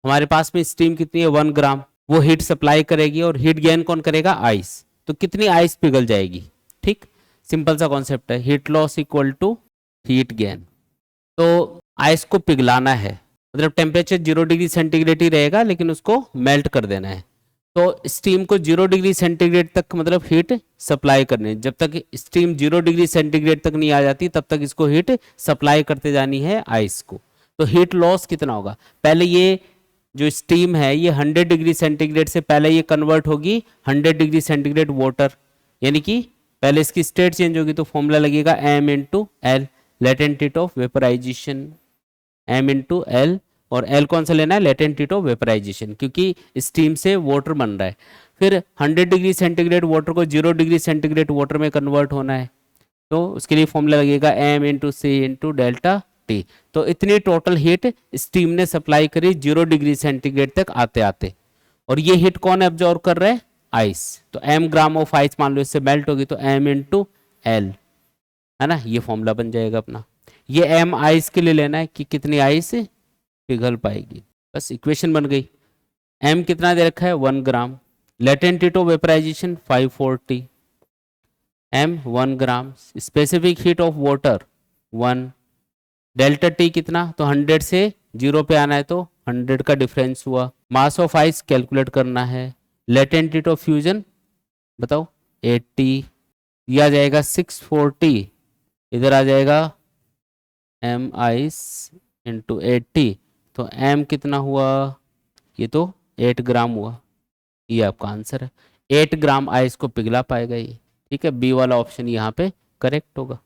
हमारे पास में स्टीम कितनी है 1 ग्राम, वो हीट सप्लाई करेगी, और हीट गेन कौन करेगा आइस, तो कितनी आइस पिघल जाएगी, ठीक, सिंपल सा कॉन्सेप्ट है, heat loss equal to heat gain. तो आइस को पिघलाना है, मतलब टेम्परेचर 0 डिग्री सेंटीग्रेड ही रहेगा, लेकिन उसको मेल्ट कर देना है। तो स्टीम को 0 डिग्री सेंटीग्रेड तक मतलब हीट सप्लाई करनी है, जब तक स्टीम 0 डिग्री सेंटीग्रेड तक नहीं आ जाती तब तक इसको हीट सप्लाई करते जानी है आइस को। तो हीट लॉस कितना होगा, पहले ये जो स्टीम है ये 100 डिग्री सेंटीग्रेड से पहले ये कन्वर्ट होगी 100 डिग्री सेंटीग्रेड वाटर, यानी कि पहले इसकी स्टेट चेंज होगी तो फॉर्मूला लगेगा m into L, latent heat of vaporization, m into L, और L कौन सा लेना है, लेटेंट हीट ऑफ वेपराइजेशन, क्योंकि स्टीम से वाटर बन रहा है। फिर 100 डिग्री सेंटीग्रेड वाटर को 0 डिग्री सेंटीग्रेड वाटर में कन्वर्ट होना है, तो उसके लिए फॉर्मूला लगेगा m into C into delta T. तो इतनी टोटल हीट स्टीम ने सप्लाई करी 0 डिग्री सेंटीग्रेड तक आते आते, और ये हीट कौन एब्जॉर्ब कर रहा है, आइस। तो m ग्राम ऑफ आइस मान लो इससे मेल्ट होगी तो m इंटू एल, है ना, ये फॉर्मूला बन जाएगा अपना। ये m आइस के लिए लेना है कि कितनी आइस पिघल पाएगी, बस इक्वेशन बन गई। m कितना दे रखा है 1 gram, latent heat of vaporization 540, m 1 gram, specific heat of water 1, delta T कितना, तो 100 से 0 पे आना है तो 100 का डिफरेंस हुआ। मास ऑफ आइस कैलकुलेट करना है, लेटेंट हीट ऑफ फ्यूजन बताओ 80, यह आ जाएगा 640, इधर आ जाएगा m आइस इंटू 80, तो m कितना हुआ, ये तो 8 ग्राम हुआ, ये आपका आंसर है। 8 ग्राम आइस को पिघला पाएगा ये, ठीक है, बी वाला ऑप्शन यहाँ पे करेक्ट होगा।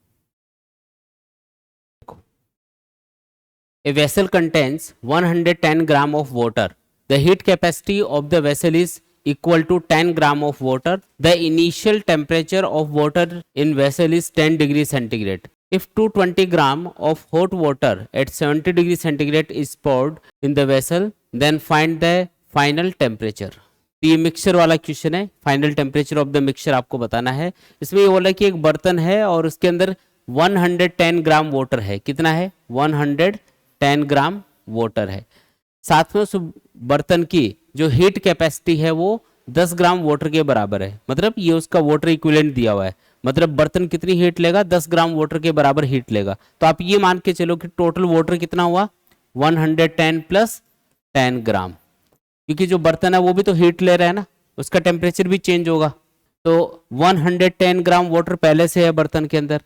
A vessel contains 110 gram of water. The heat capacity of the vessel is equal to 10 gram of water. The initial temperature of water in vessel is 10 degree centigrade. If 220 gram of hot water at 70 degree centigrade is poured in the vessel, then find the final temperature. तो ये mixture वाला question है, final temperature of the mixture आपको बताना है। इसमें ये बोला कि एक बर्तन है और उसके अंदर 110 ग्राम वाटर है, कितना है 110 ग्राम वाटर है, साथ में उस बर्तन की जो हीट कैपेसिटी है वो 10 ग्राम वाटर के बराबर है, मतलब ये उसका वाटर इक्विवेलेंट दिया हुआ है, मतलब बर्तन कितनी हीट लेगा 10 ग्राम वाटर के बराबर हीट लेगा। तो आप ये मान के चलो कि टोटल वाटर कितना हुआ 110 प्लस 10 ग्राम, क्योंकि जो बर्तन है वो भी तो हीट ले रहा है ना, उसका टेम्परेचर भी चेंज होगा। तो 110 ग्राम वाटर पहले से है बर्तन के अंदर,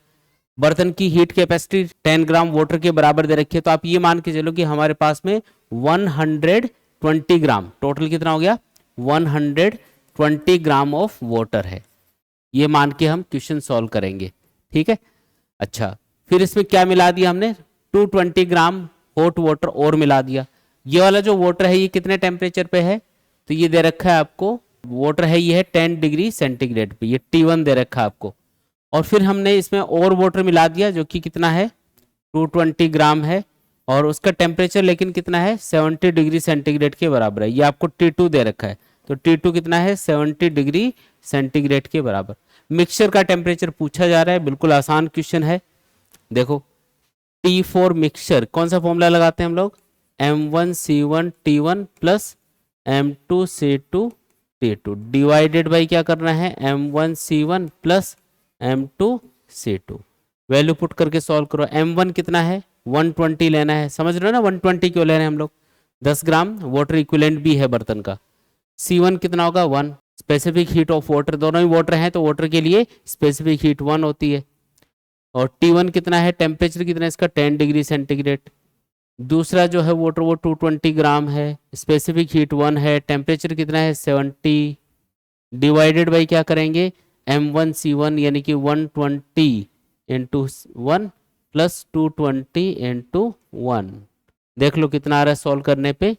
बर्तन की हीट कैपेसिटी 10 ग्राम वाटर के बराबर दे रखी है, तो आप ये मान के चलो कि हमारे पास में 120 ग्राम, टोटल कितना हो गया 120 ग्राम ऑफ वाटर है, ये मान के हम क्वेश्चन सॉल्व करेंगे, ठीक है। अच्छा, फिर इसमें क्या मिला दिया हमने, 220 ग्राम हॉट वाटर और मिला दिया। ये वाला जो वाटर है ये कितने टेम्परेचर पे है, तो ये दे रखा है आपको, वाटर है ये है 10 डिग्री सेंटीग्रेड पे, ये T1 दे रखा है आपको, और फिर हमने इसमें और वाटर मिला दिया जो कि कितना है 220 ग्राम है, और उसका टेम्परेचर लेकिन कितना है 70 डिग्री सेंटीग्रेड के बराबर है, ये आपको T2 दे रखा है, तो T2 कितना है 70 डिग्री सेंटीग्रेड के बराबर। मिक्सचर का टेम्परेचर पूछा जा रहा है, बिल्कुल आसान क्वेश्चन है। देखो T4 मिक्सचर, कौन सा फॉर्मूला लगाते हैं हम लोग, M1C1T1 plus M2C2 T2 divided by क्या करना है M1C1 plus M2C2, value put करके सॉल्व करो। M1 कितना है 120 लेना है, समझ रहे हो ना 120 क्यों ले रहे हैं हम लोग, 10 ग्राम वाटर इक्विवेलेंट भी है बर्तन का। C1 कितना होगा 1, स्पेसिफिक हीट ऑफ वाटर, दोनों ही वाटर हैं तो वाटर के लिए स्पेसिफिक हीट 1 होती है, और T1 कितना है, टेम्परेचर कितना है इसका 10 डिग्री सेंटीग्रेड। दूसरा जो है वाटर वो 220 ग्राम है, स्पेसिफिक हीट 1 है, टेम्परेचर कितना है 70, डिवाइडेड बाई क्या करेंगे M1C1 यानी कि 120 इंटू 1 प्लस 220 इंटू 1, देख लो कितना आ रहा है सॉल्व करने पे,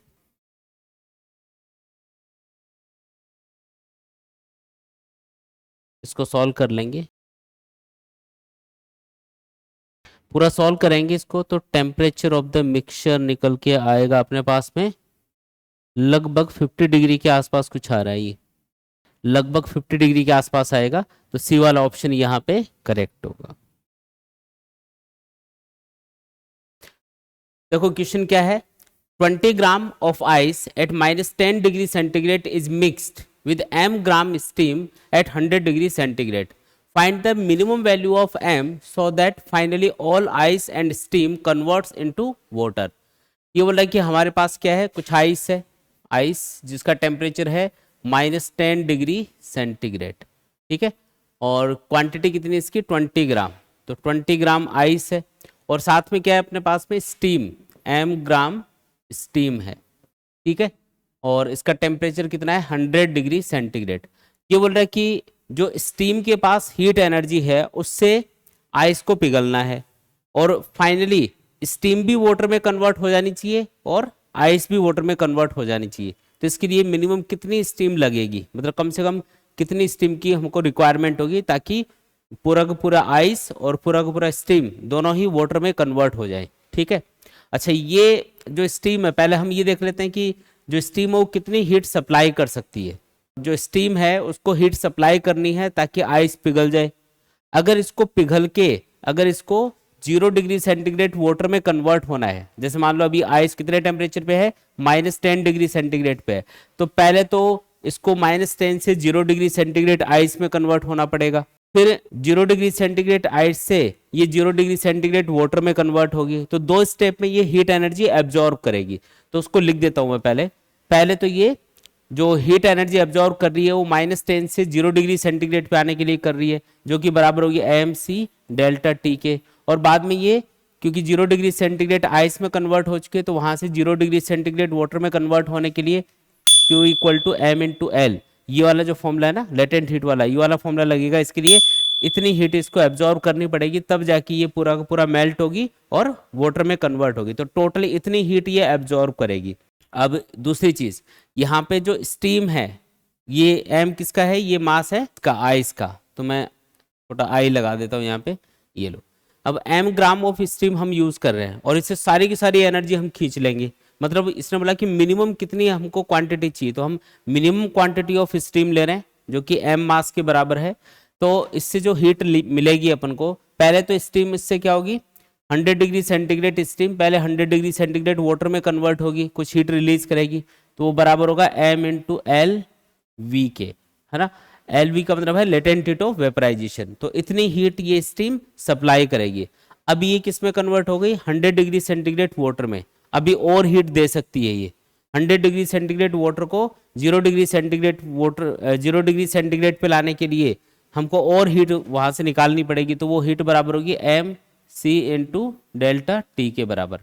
इसको सॉल्व कर लेंगे, पूरा सॉल्व करेंगे इसको, तो टेम्परेचर ऑफ द मिक्सचर निकल के आएगा अपने पास में लगभग 50 डिग्री के आसपास कुछ आ रहा है, ये लगभग 50 डिग्री के आसपास आएगा, तो सी वाला ऑप्शन यहाँ पे करेक्ट होगा। देखो क्वेश्चन क्या है, 20 gram of ice eight -10 degree centigrade is mixed with m gram steam at 100 degree centigrade. Find the minimum value of m so that finally all ice and steam converts into water. ये बोल रहा है कि हमारे पास क्या है, कुछ ice है, आइस जिसका टेम्परेचर है -10 डिग्री सेंटीग्रेड, ठीक है, और क्वांटिटी कितनी इसकी 20 ग्राम, तो 20 ग्राम आइस है, और साथ में क्या है अपने पास में स्टीम, m ग्राम स्टीम है, ठीक है, और इसका टेम्परेचर कितना है 100 डिग्री सेंटीग्रेड। ये बोल रहा है कि जो स्टीम के पास हीट एनर्जी है उससे आइस को पिघलना है, और फाइनली स्टीम भी वाटर में कन्वर्ट हो जानी चाहिए और आइस भी वाटर में कन्वर्ट हो जानी चाहिए। तो इसके लिए मिनिमम कितनी स्टीम लगेगी, मतलब कम से कम कितनी स्टीम की हमको रिक्वायरमेंट होगी ताकि पूरा का पूरा आइस और पूरा का पूरा स्टीम दोनों ही वाटर में कन्वर्ट हो जाए। ठीक है, अच्छा ये जो स्टीम है, पहले हम ये देख लेते हैं कि जो स्टीम है वो कितनी हीट सप्लाई कर सकती है। जो स्टीम है उसको हीट सप्लाई करनी है ताकि आइस पिघल जाए। अगर इसको पिघल के अगर इसको 0 डिग्री सेंटीग्रेड वाटर में कन्वर्ट होना है, जैसे मान लो अभी आइस कितने टेम्परेचर पे है, -10 डिग्री सेंटीग्रेड पे है, तो पहले तो इसको -10 से 0 डिग्री सेंटीग्रेड आइस में कन्वर्ट होना पड़ेगा, फिर 0 डिग्री सेंटीग्रेड आइस से ये 0 डिग्री सेंटीग्रेड वाटर में कन्वर्ट होगी। तो 2 स्टेप में ये हीट एनर्जी एब्जॉर्ब करेगी। तो उसको लिख देता हूं मैं पहले तो ये जो हीट एनर्जी एब्जॉर्ब कर रही है वो -10 से 0 डिग्री सेंटीग्रेड पे आने के लिए कर रही है, जो कि बराबर होगी mc डेल्टा टी के। और बाद में ये क्योंकि 0 डिग्री सेंटीग्रेड आइस में कन्वर्ट हो चुके तो वहां से 0 डिग्री सेंटीग्रेड वाटर में कन्वर्ट होने के लिए Q = m/L, ये वाला जो फॉर्मूला है ना लेटेंट हीट वाला, ये वाला फॉर्मूला लगेगा। इसके लिए इतनी हीट इसको एब्जॉर्ब करनी पड़ेगी, तब जाके ये पूरा का पूरा मेल्ट होगी और वाटर में कन्वर्ट होगी। तो टोटली इतनी हीट ये एब्जॉर्ब करेगी। अब दूसरी चीज, यहाँ पे जो स्टीम है ये m किसका है, ये मास है इसका आइस का, तो मैं छोटा आई लगा देता हूँ यहाँ पे, ये लो। अब m ग्राम ऑफ स्टीम हम यूज कर रहे हैं और इससे सारी की सारी एनर्जी हम खींच लेंगे। मतलब इसने बोला कि मिनिमम कितनी हमको क्वांटिटी चाहिए, तो हम मिनिमम क्वांटिटी ऑफ स्टीम ले रहे हैं जो कि m मास के बराबर है। तो इससे जो हीट मिलेगी अपन को, पहले तो स्टीम इससे क्या होगी, 100 डिग्री सेंटीग्रेड स्टीम पहले 100 डिग्री सेंटीग्रेड वाटर में कन्वर्ट होगी, कुछ हीट रिलीज करेगी, तो वो बराबर होगा m/L/V के, है ना। LV का मतलब है लेटेंट हीट ऑफ वेपराइजेशन। तो इतनी हीट ये स्टीम सप्लाई करेगी। अब ये किस में कन्वर्ट हो गई, 100 डिग्री सेंटीग्रेड वाटर में। अभी और हीट दे सकती है ये 100 डिग्री सेंटीग्रेड वाटर को 0 degree centigrade water 0 degree centigrade पे लाने के लिए हमको और हीट वहां से निकालनी पड़ेगी। तो वो हीट बराबर होगी mc डेल्टा टी के बराबर।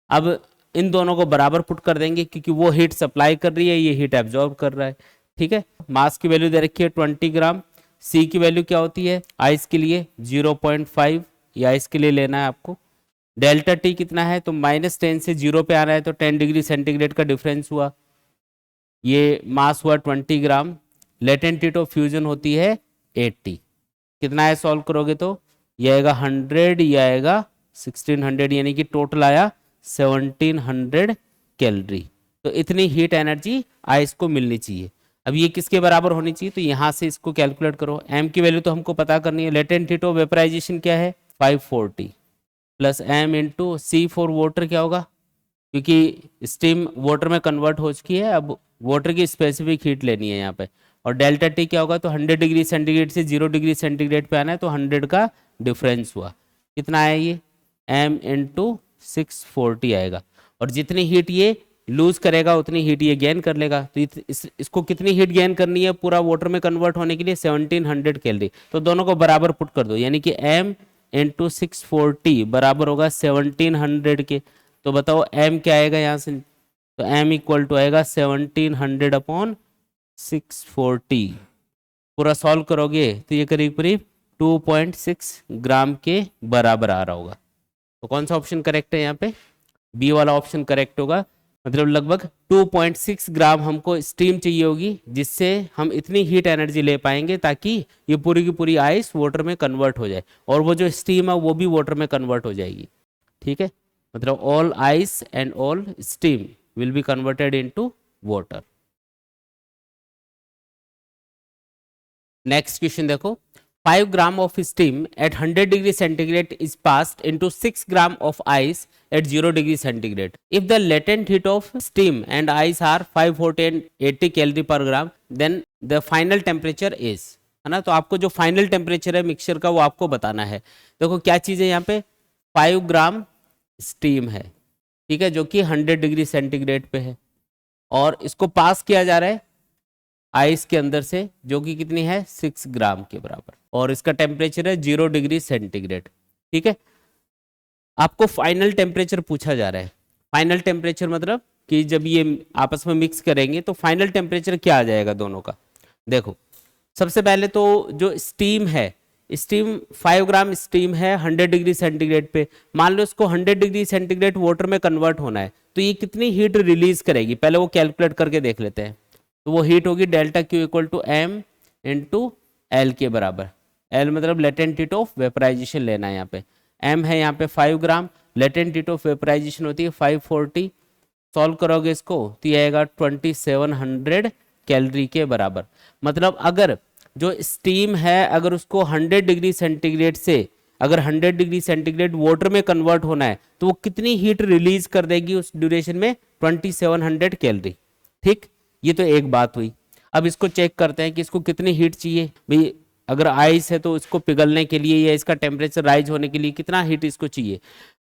अब इन दोनों को बराबर पुट कर देंगे क्योंकि वो हीट सप्लाई कर रही है, ये हीट एब्जॉर्ब कर रहा है। ठीक है, मास की वैल्यू दे रखी है 20 ग्राम। सी की वैल्यू क्या होती है आइस के लिए 0.5, ये आइस के लिए लेना है आपको। डेल्टा टी कितना है, तो -10 से 0 पे आ रहा है तो 10 डिग्री सेंटीग्रेड का डिफरेंस हुआ। ये मास हुआ 20 ग्राम। लेटेंट हीट ऑफ फ्यूजन होती है 80। कितना है सॉल्व करोगे तो ये आएगा 100, ये आएगा 1600, यानी कि टोटल आया 1700 कैलोरी। तो इतनी हीट एनर्जी आइस को मिलनी चाहिए। अब ये किसके बराबर होनी चाहिए, तो यहाँ से इसको कैलकुलेट करो। m की वैल्यू तो हमको पता करनी है। लेटेंट हीट ऑफ वेपराइजेशन क्या है 540 plus m into C for water क्या होगा, क्योंकि स्टीम वाटर में कन्वर्ट हो चुकी है, अब वाटर की स्पेसिफिक हीट लेनी है यहाँ पे। और डेल्टा टी क्या होगा, तो 100 डिग्री सेंटीग्रेड से 0 डिग्री सेंटीग्रेड पे आना है, तो 100 का डिफरेंस हुआ। कितना आया ये m इंटू 640 आएगा। और जितनी हीट ये लूज करेगा उतनी हीट ये गेन कर लेगा। तो इसको कितनी हीट गेन करनी है पूरा वाटर में कन्वर्ट होने के लिए 1700 कैलोरी। तो दोनों को बराबर पुट कर दो, यानी कि m इंटू 640 बराबर होगा 1700 के। तो बताओ m क्या आएगा यहाँ से, तो m इक्वल टू आएगा 1700 अपॉन 640। पूरा सॉल्व करोगे तो ये करीब करीब 2.6 ग्राम के बराबर आ रहा होगा। तो कौन सा ऑप्शन करेक्ट है यहाँ पे, बी वाला ऑप्शन करेक्ट होगा। मतलब लगभग 2.6 ग्राम हमको स्टीम चाहिए होगी, जिससे हम इतनी हीट एनर्जी ले पाएंगे ताकि ये पूरी की पूरी आइस वाटर में कन्वर्ट हो जाए, और वो जो स्टीम है वो भी वाटर में कन्वर्ट हो जाएगी। ठीक है, मतलब all ice and all steam will be converted into water. Next question देखो, 5 ग्राम of steam at 100 degree centigrade is passed into 6 gram of ice at 0 degree centigrade. If the latent heat of steam and ice are 540 and 80 calorie per gram, then the final temperature is, है ना। तो आपको जो final temperature है mixture का वो आपको बताना है। देखो क्या चीज़ है यहाँ पे, 5 ग्राम स्टीम है, ठीक है, जो कि 100 डिग्री सेंटीग्रेड पे है, और इसको पास किया जा रहा है आइस के अंदर से, जो कि कितनी है 6 ग्राम के बराबर, और इसका टेम्परेचर है 0 डिग्री सेंटीग्रेड। ठीक है, आपको फाइनल टेम्परेचर पूछा जा रहा है। फाइनल टेम्परेचर मतलब कि जब ये आपस में मिक्स करेंगे तो फाइनल टेम्परेचर क्या आ जाएगा दोनों का। देखो सबसे पहले तो जो स्टीम है, स्टीम 5 ग्राम स्टीम है 100 डिग्री सेंटीग्रेड पे, मान लो इसको 100 डिग्री सेंटीग्रेड वाटर में कन्वर्ट होना है, तो ये कितनी हीट रिलीज करेगी, पहले वो कैलकुलेट करके देख लेते हैं। तो वो हीट होगी delta Q equal to M into L के बराबर। एल मतलब लेटेंट हीट ऑफ वेपराइजेशन लेना है यहाँ पे, एम है यहाँ पे 5 ग्राम, लेटेंट हीट ऑफ वेपराइजेशन होती है 540, सॉल्व करोगे इसको तो ये आएगा 2700 कैलोरी के बराबर। मतलब अगर जो स्टीम है अगर उसको 100 डिग्री सेंटीग्रेड से अगर 100 डिग्री सेंटीग्रेड वाटर में कन्वर्ट होना है तो वो कितनी हीट रिलीज कर देगी उस ड्यूरेशन में, 2700 कैलोरी। ठीक, ये तो एक बात हुई। अब इसको चेक करते हैं कि इसको कितनी हीट चाहिए भाई, अगर आइस है तो इसको पिघलने के लिए या इसका टेम्परेचर राइज होने के लिए कितना हीट इसको चाहिए।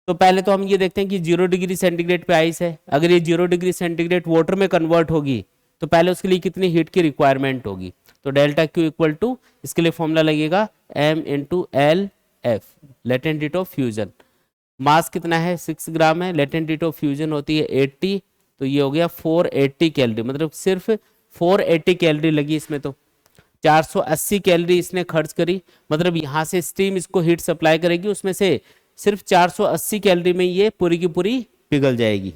तो पहले तो हम ये देखते हैं कि 0 डिग्री सेंटीग्रेड पे आइस है, अगर ये 0 डिग्री सेंटीग्रेड वाटर में कन्वर्ट होगी तो पहले उसके लिए कितनी हीट की रिक्वायरमेंट होगी। तो डेल्टा क्यू इक्वल टू, इसके लिए फॉर्मूला लगेगा M into L F, latent heat of fusion. Mass कितना है 6 ग्राम है, लेटेंट हीट ऑफ फ्यूजन होती है 80, तो ये हो गया 480 कैलोरी, मतलब सिर्फ 480 कैलोरी लगी इसमें। तो 480 कैलोरी इसने खर्च करी, मतलब यहाँ से स्टीम इसको हीट सप्लाई करेगी, उसमें से सिर्फ 480 कैलोरी में ये पूरी की पूरी पिघल जाएगी।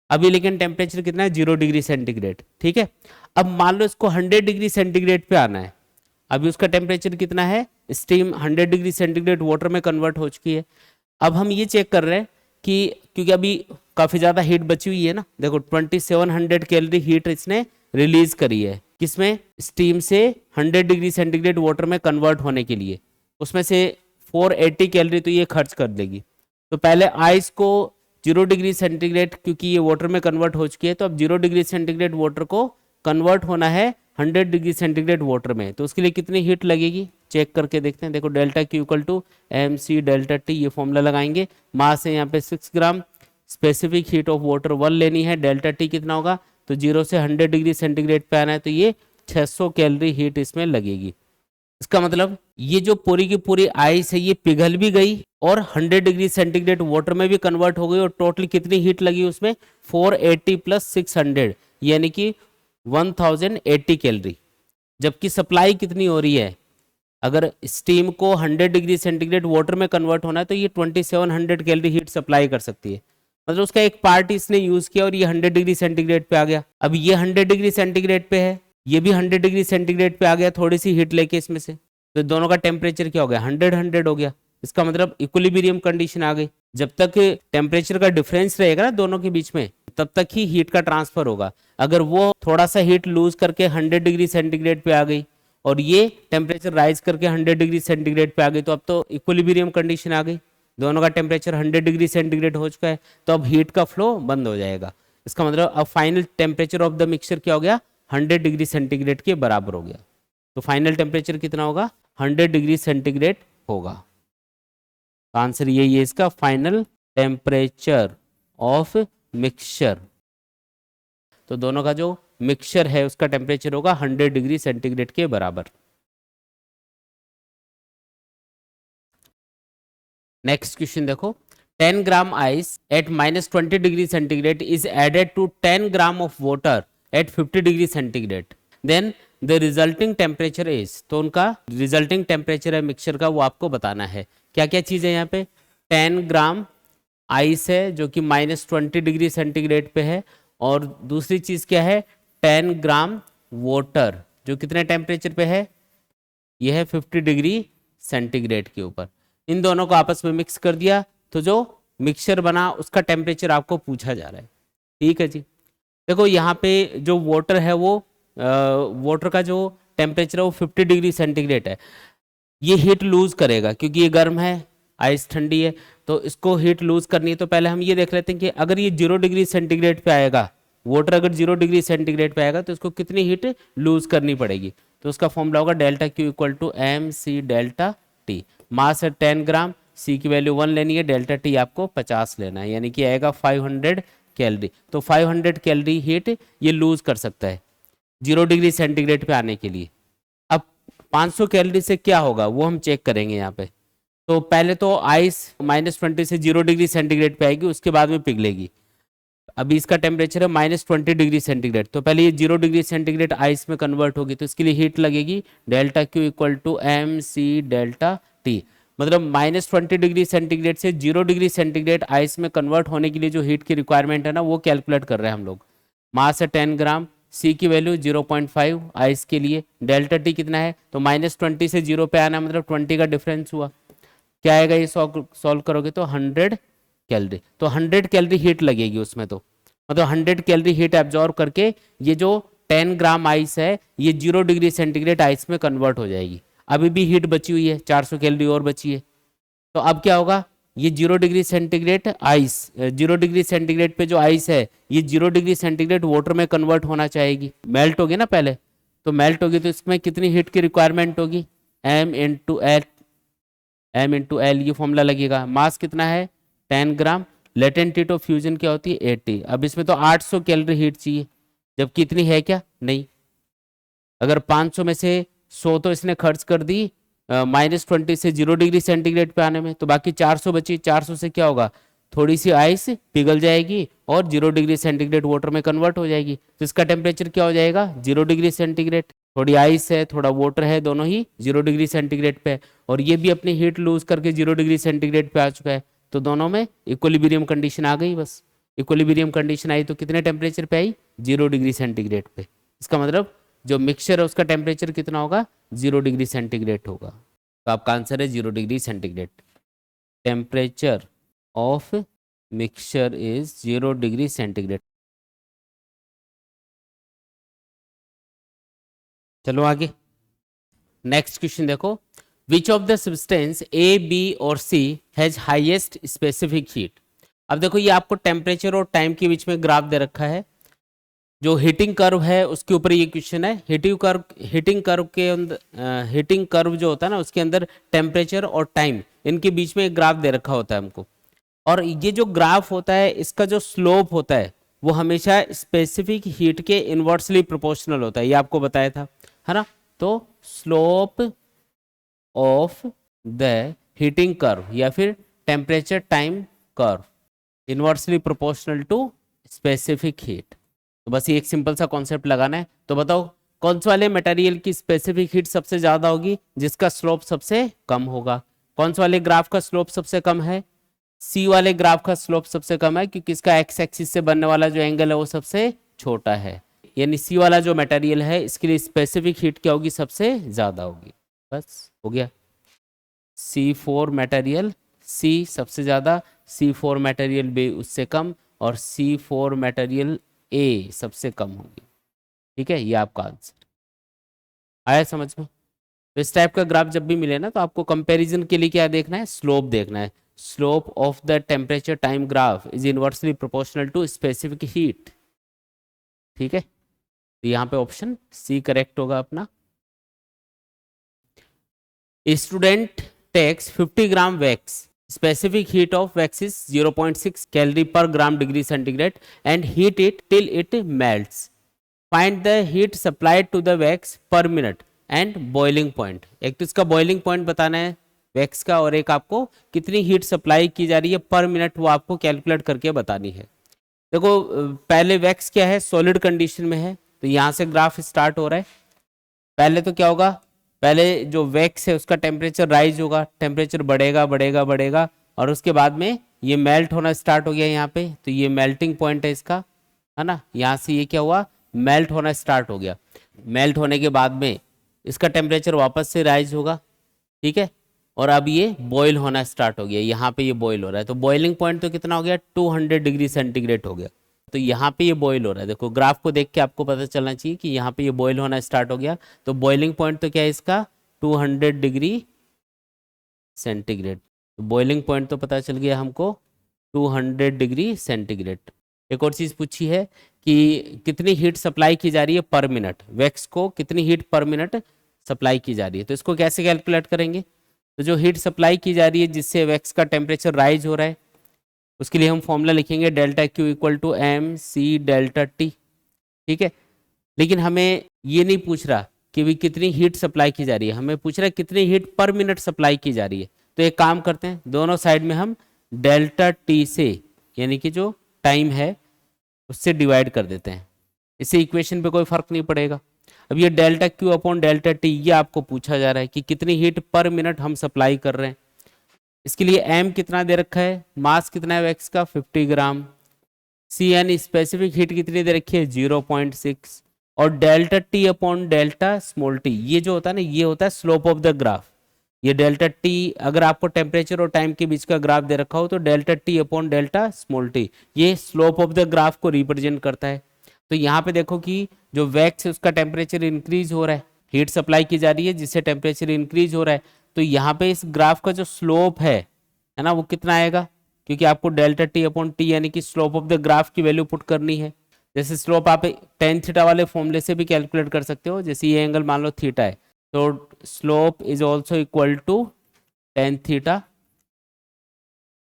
अभी लेकिन टेम्परेचर कितना है 0 डिग्री सेंटीग्रेड। ठीक है, अब मान लो इसको 100 डिग्री सेंटीग्रेड पे आना है, अभी उसका टेम्परेचर कितना है, स्टीम 100 डिग्री सेंटीग्रेड वाटर में कन्वर्ट हो चुकी है। अब हम ये चेक कर रहे हैं कि क्योंकि अभी काफ़ी ज़्यादा हीट बची हुई है ना, देखो 2700 कैलोरी हीट इसने रिलीज करी है किसमें, स्टीम से 100 डिग्री सेंटीग्रेड वाटर में कन्वर्ट होने के लिए, उसमें से 480 कैलोरी तो ये खर्च कर देगी। तो पहले आइस को 0 डिग्री सेंटीग्रेड, क्योंकि ये वाटर में कन्वर्ट हो चुकी है, तो अब 0 डिग्री सेंटीग्रेड वाटर को कन्वर्ट होना है 100 डिग्री सेंटीग्रेड वाटर में, तो उसके लिए कितनी हीट लगेगी चेक करके देखते हैं। देखो delta Q equal to M C delta T, ये फॉर्मूला लगाएंगे। मास है यहाँ पे 6 gram, specific heat of water 1 लेनी है, डेल्टा टी कितना होगा, तो 0 से 100 डिग्री सेंटीग्रेड पे आना है, तो ये 600 कैलोरी हीट इसमें लगेगी। इसका मतलब ये जो पूरी की पूरी आइस है ये पिघल भी गई और 100 डिग्री सेंटीग्रेड वाटर में भी कन्वर्ट हो गई, और टोटल कितनी हीट लगी उसमें 480 प्लस 600 यानी कि 1080 कैलोरी। जबकि सप्लाई कितनी हो रही है, अगर स्टीम को 100 डिग्री सेंटीग्रेड वाटर में कन्वर्ट होना है तो ये 2700 कैलोरी हीट सप्लाई कर सकती है। मतलब उसका एक पार्ट इसने यूज किया और ये 100 डिग्री सेंटीग्रेड पे आ गया। अब ये 100 डिग्री सेंटीग्रेड पे है, ये भी 100 डिग्री सेंटीग्रेड पे आ गया थोड़ी सी हीट लेके इसमें से, तो दोनों का टेम्परेचर क्या हो गया 100 हो गया। इसका मतलब इक्विलिब्रियम कंडीशन आ गई। जब तक टेम्परेचर का डिफरेंस रहेगा ना दोनों के बीच में, तब तक ही हीट का ट्रांसफर होगा। अगर वो थोड़ा सा हीट लूज करके 100 डिग्री सेंटीग्रेड पे आ गई और ये टेम्परेचर राइज करके 100 डिग्री सेंटीग्रेड पे आ गई, तो अब तो इक्विलिब्रियम कंडीशन आ गई, दोनों का टेम्परेचर 100 डिग्री सेंटीग्रेड हो चुका है, तो अब हीट का फ्लो बंद हो जाएगा। इसका मतलब अब final temperature of the mixture क्या हो गया 100 डिग्री सेंटीग्रेड के बराबर हो गया। तो फाइनल टेम्परेचर कितना होगा 100 डिग्री सेंटीग्रेड होगा। तो आंसर यही है इसका, फाइनल टेम्परेचर ऑफ मिक्सचर। तो दोनों का जो मिक्सचर है उसका टेम्परेचर होगा 100 डिग्री सेंटीग्रेड के बराबर। नेक्स्ट क्वेश्चन देखो, 10 gram ice at -20 degree centigrade is added to 10 gram of water at 50 degree centigrade, then the resulting temperature is. तो उनका रिजल्टिंग टेम्परेचर है मिक्सचर का, वो आपको बताना है। क्या क्या चीज़ है यहाँ पे, 10 ग्राम आइस है जो कि -20 डिग्री सेंटीग्रेड पे है, और दूसरी चीज़ क्या है 10 ग्राम वाटर जो कितने टेम्परेचर पे है, यह है 50 डिग्री सेंटीग्रेड के ऊपर। इन दोनों को आपस में मिक्स कर दिया, तो जो मिक्सचर बना उसका टेम्परेचर आपको पूछा जा रहा है। ठीक है जी, देखो यहाँ पे जो वाटर है वो वाटर का जो टेम्परेचर है वो 50 डिग्री सेंटीग्रेड है। ये हीट लूज करेगा क्योंकि ये गर्म है, आइस ठंडी है, तो इसको हीट लूज करनी है। तो पहले हम ये देख लेते हैं कि अगर ये 0 डिग्री सेंटीग्रेड पे आएगा, वाटर अगर 0 डिग्री सेंटीग्रेड पे आएगा तो इसको कितनी हीट लूज करनी पड़ेगी। तो उसका फॉर्मूला होगा delta Q equal to M C delta T. Mass है 10 ग्राम, सी की वैल्यू 1 लेनी है, डेल्टा टी आपको 50 लेना है, यानी कि आएगा 500 कैलोरी। तो 500 कैलोरी हीट ये लूज कर सकता है 0 डिग्री सेंटीग्रेड पे आने के लिए। अब 500 कैलोरी से क्या होगा वो हम चेक करेंगे यहाँ पे। तो पहले तो आइस -20 से 0 डिग्री सेंटीग्रेड पे आएगी, उसके बाद में पिघलेगी। अभी इसका टेम्परेचर है -20 डिग्री सेंटीग्रेड, तो पहले ये 0 डिग्री सेंटीग्रेड आइस में कन्वर्ट होगी, तो इसके लिए हीट लगेगी delta Q equal to M C delta T. मतलब -20 डिग्री सेंटीग्रेड से 0 डिग्री सेंटीग्रेड आइस में कन्वर्ट होने के लिए जो हीट की रिक्वायरमेंट है ना, वो कैलकुलेट कर रहे हैं हम लोग। मास है 10 ग्राम, सी की वैल्यू 0.5 आइस के लिए, डेल्टा टी कितना है, तो -20 से 0 पे आना, मतलब 20 का डिफरेंस हुआ। क्या आएगा ये सॉल्व करोगे तो 100 कैलोरी, तो 100 कैलोरी हीट लगेगी उसमें, तो मतलब 100 कैलोरी हीट एब्जॉर्ब करके ये जो 10 ग्राम आइस है ये 0 डिग्री सेंटीग्रेड आइस में कन्वर्ट हो जाएगी। अभी भी हीट बची हुई है, 400 कैलोरी और बची है। तो अब क्या होगा, ये 0 डिग्री सेंटीग्रेड पे जो आइस है ये 0 डिग्री सेंटीग्रेड वाटर में कन्वर्ट होना चाहेगी, मेल्ट होगी ना पहले, तो मेल्ट होगी तो इसमें कितनी हीट की रिक्वायरमेंट होगी, m इंटू एल ये फॉर्मूला लगेगा। मास कितना है 10 ग्राम, लेटेंट हीट ऑफ फ्यूजन क्या होती है 80। अब इसमें तो 800 कैलोरी हीट चाहिए, जबकि इतनी है क्या, नहीं। अगर 500 में से 100 तो इसने खर्च कर दी -20 से 0 डिग्री सेंटीग्रेड पे आने में, तो बाकी 400 बची। 400 से क्या होगा, थोड़ी सी आइस पिघल जाएगी और 0 डिग्री सेंटीग्रेड वाटर में कन्वर्ट हो जाएगी, तो इसका टेम्परेचर क्या हो जाएगा 0 डिग्री सेंटीग्रेड। थोड़ी आइस है थोड़ा वाटर है, दोनों ही 0 डिग्री सेंटीग्रेड पे है, और ये भी अपनी हीट लूज करके 0 डिग्री सेंटीग्रेड पे आ चुका है, तो दोनों में इक्विलिब्रियम कंडीशन आ गई। बस इक्विलिब्रियम कंडीशन आई तो कितने टेम्परेचर पे आई, 0 डिग्री सेंटीग्रेड पे। इसका मतलब जो मिक्सचर है उसका टेम्परेचर कितना होगा, 0 डिग्री सेंटीग्रेड होगा। तो आपका आंसर है 0 degree centigrade. Temperature of mixture is 0 degree centigrade. चलो आगे नेक्स्ट क्वेश्चन देखो, which of the substance A B और C has highest specific heat. अब देखो ये आपको टेम्परेचर और टाइम के बीच में ग्राफ दे रखा है, जो हीटिंग कर्व है उसके ऊपर ये क्वेश्चन है। हीटिंग कर्व के अंदर हीटिंग कर्व जो होता है ना उसके अंदर टेम्परेचर और टाइम इनके बीच में एक ग्राफ दे रखा होता है हमको, और ये जो ग्राफ होता है इसका जो स्लोप होता है वो हमेशा स्पेसिफिक हीट के इन्वर्सली प्रोपोर्शनल होता है, ये आपको बताया था, है ना। तो slope of the heating curve या फिर temperature time curve inversely proportional to specific heat. तो बस ये एक सिंपल सा कॉन्सेप्ट लगाना है। तो बताओ कौन से वाले मटेरियल की स्पेसिफिक हीट सबसे ज्यादा होगी, जिसका स्लोप सबसे कम होगा। कौन से वाले ग्राफ का स्लोप सबसे कम है, सी वाले ग्राफ का स्लोप सबसे कम है, क्योंकि इसका एक्स एक्सिस से बनने वाला जो एंगल है वो सबसे छोटा है, यानी सी वाला जो मटेरियल है इसके लिए स्पेसिफिक हीट क्या होगी, सबसे ज्यादा होगी। बस हो गया। C4 मटेरियल सी सबसे ज्यादा, C4 मटेरियल बी उससे कम, और C4 मटेरियल ए सबसे कम होगी। ठीक है, ये आपका आंसर आया समझ में। तो इस टाइप का ग्राफ जब भी मिले ना तो आपको कंपैरिजन के लिए क्या देखना है, स्लोप देखना है। Slope of the temperature time graph is inversely proportional to specific heat. ठीक है, तो यहाँ पे ऑप्शन सी करेक्ट होगा अपना। Student takes 50 gram wax, specific heat of wax is 0.6 calorie per gram degree centigrade and heat it till it melts. Find the heat supplied to the wax per minute and boiling point. एक तो इसका boiling point बताना है wax का, और एक आपको कितनी हीट सप्लाई की जा रही है पर मिनट वो आपको कैलकुलेट करके बतानी है। देखो पहले वैक्स क्या है, सॉलिड कंडीशन में है, तो यहाँ से ग्राफ स्टार्ट हो रहा है। पहले तो क्या होगा, पहले जो वैक्स है उसका टेम्परेचर राइज होगा, टेम्परेचर बढ़ेगा बढ़ेगा बढ़ेगा, और उसके बाद में ये मेल्ट होना स्टार्ट हो गया यहाँ पे, तो ये मेल्टिंग पॉइंट है इसका, है ना। यहाँ से ये क्या हुआ, मेल्ट होना स्टार्ट हो गया। मेल्ट होने के बाद में इसका टेम्परेचर वापस से राइज होगा, ठीक है, और अब ये बॉयल होना स्टार्ट हो गया, यहाँ पे ये बॉयल हो रहा है। तो बॉइलिंग पॉइंट तो कितना हो गया, 200 डिग्री सेंटीग्रेड हो गया। तो यहाँ पे ये बॉयल हो रहा है, देखो ग्राफ को देख के आपको पता चलना चाहिए कि यहाँ पे ये बॉयल होना स्टार्ट हो गया। तो बॉइलिंग पॉइंट तो क्या है इसका, 200 डिग्री सेंटीग्रेड। तो बॉइलिंग पॉइंट तो पता चल गया हमको 200 डिग्री सेंटीग्रेड। एक और चीज़ पूछी है कि कितनी हीट सप्लाई की जा रही है पर मिनट, वैक्स को कितनी हीट पर मिनट सप्लाई की जा रही है। तो इसको कैसे कैलकुलेट करेंगे, तो जो हीट सप्लाई की जा रही है जिससे वैक्स का टेम्परेचर राइज हो रहा है, उसके लिए हम फॉर्मूला लिखेंगे delta Q equal to M C delta T. ठीक है, लेकिन हमें ये नहीं पूछ रहा कि भी कितनी हीट सप्लाई की जा रही है, हमें पूछ रहा है कितनी हीट पर मिनट सप्लाई की जा रही है। तो एक काम करते हैं, दोनों साइड में हम डेल्टा टी से, यानी कि जो टाइम है उससे डिवाइड कर देते हैं, इससे इक्वेशन पे कोई फर्क नहीं पड़ेगा। अब ये delta Q upon delta T, ये आपको पूछा जा रहा है कि कितनी हीट पर मिनट हम सप्लाई कर रहे हैं। इसके लिए एम कितना दे रखा है, मास कितना है वैक्स का 50 ग्राम, सी एन स्पेसिफिक हीट कितनी दे रखी है 0.6, और delta T upon delta small T, ये जो होता है ना ये होता है स्लोप ऑफ द ग्राफ। ये डेल्टा टी, अगर आपको टेम्परेचर और टाइम के बीच का ग्राफ दे रखा हो तो delta T upon delta small T ये स्लोप ऑफ द ग्राफ को रिप्रेजेंट करता है। तो यहाँ पे देखो कि जो वैक्स है उसका टेम्परेचर इंक्रीज हो रहा है, हीट सप्लाई की जा रही है जिससे टेम्परेचर इंक्रीज हो रहा है। तो यहाँ पे इस ग्राफ का जो स्लोप है ना, वो कितना आएगा, क्योंकि आपको डेल्टा टी अपॉन टी यानी कि स्लोप ऑफ द ग्राफ की वैल्यू पुट करनी है। जैसे स्लोप आप टेन थीटा वाले फॉर्मूले से भी कैलकुलेट कर सकते हो, जैसे ये एंगल मान लो थीटा है तो slope is also equal to tan theta.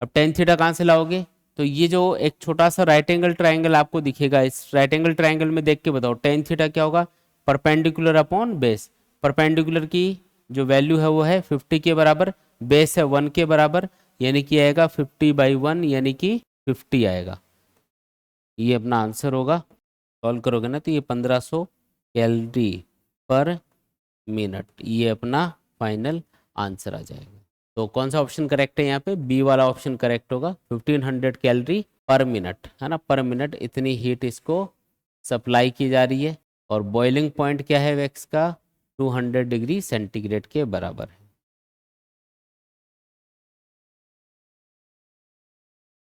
अब टेन थीटा कहाँ से लाओगे, तो ये जो एक छोटा सा राइट एंगल ट्राइंगल आपको दिखेगा, इस राइट एंगल ट्राइंगल में देख के बताओ टेन थीटा क्या होगा, परपेंडिकुलर अपॉन बेस। परपेंडिकुलर की जो वैल्यू है वो है 50 के बराबर, बेस है 1 के बराबर, यानी कि आएगा 50/1 यानी कि 50 आएगा। ये अपना आंसर होगा, सॉल्व करोगे ना तो ये 1500 कैलोरी पर मिनट, ये अपना फाइनल आंसर आ जाएगा। तो कौन सा ऑप्शन करेक्ट है यहाँ पे, बी वाला ऑप्शन करेक्ट होगा, 1500 कैलोरी पर मिनट है ना, पर मिनट इतनी हीट इसको सप्लाई की जा रही है। और बॉइलिंग पॉइंट क्या है वैक्स का, 200 डिग्री सेंटीग्रेड के बराबर है।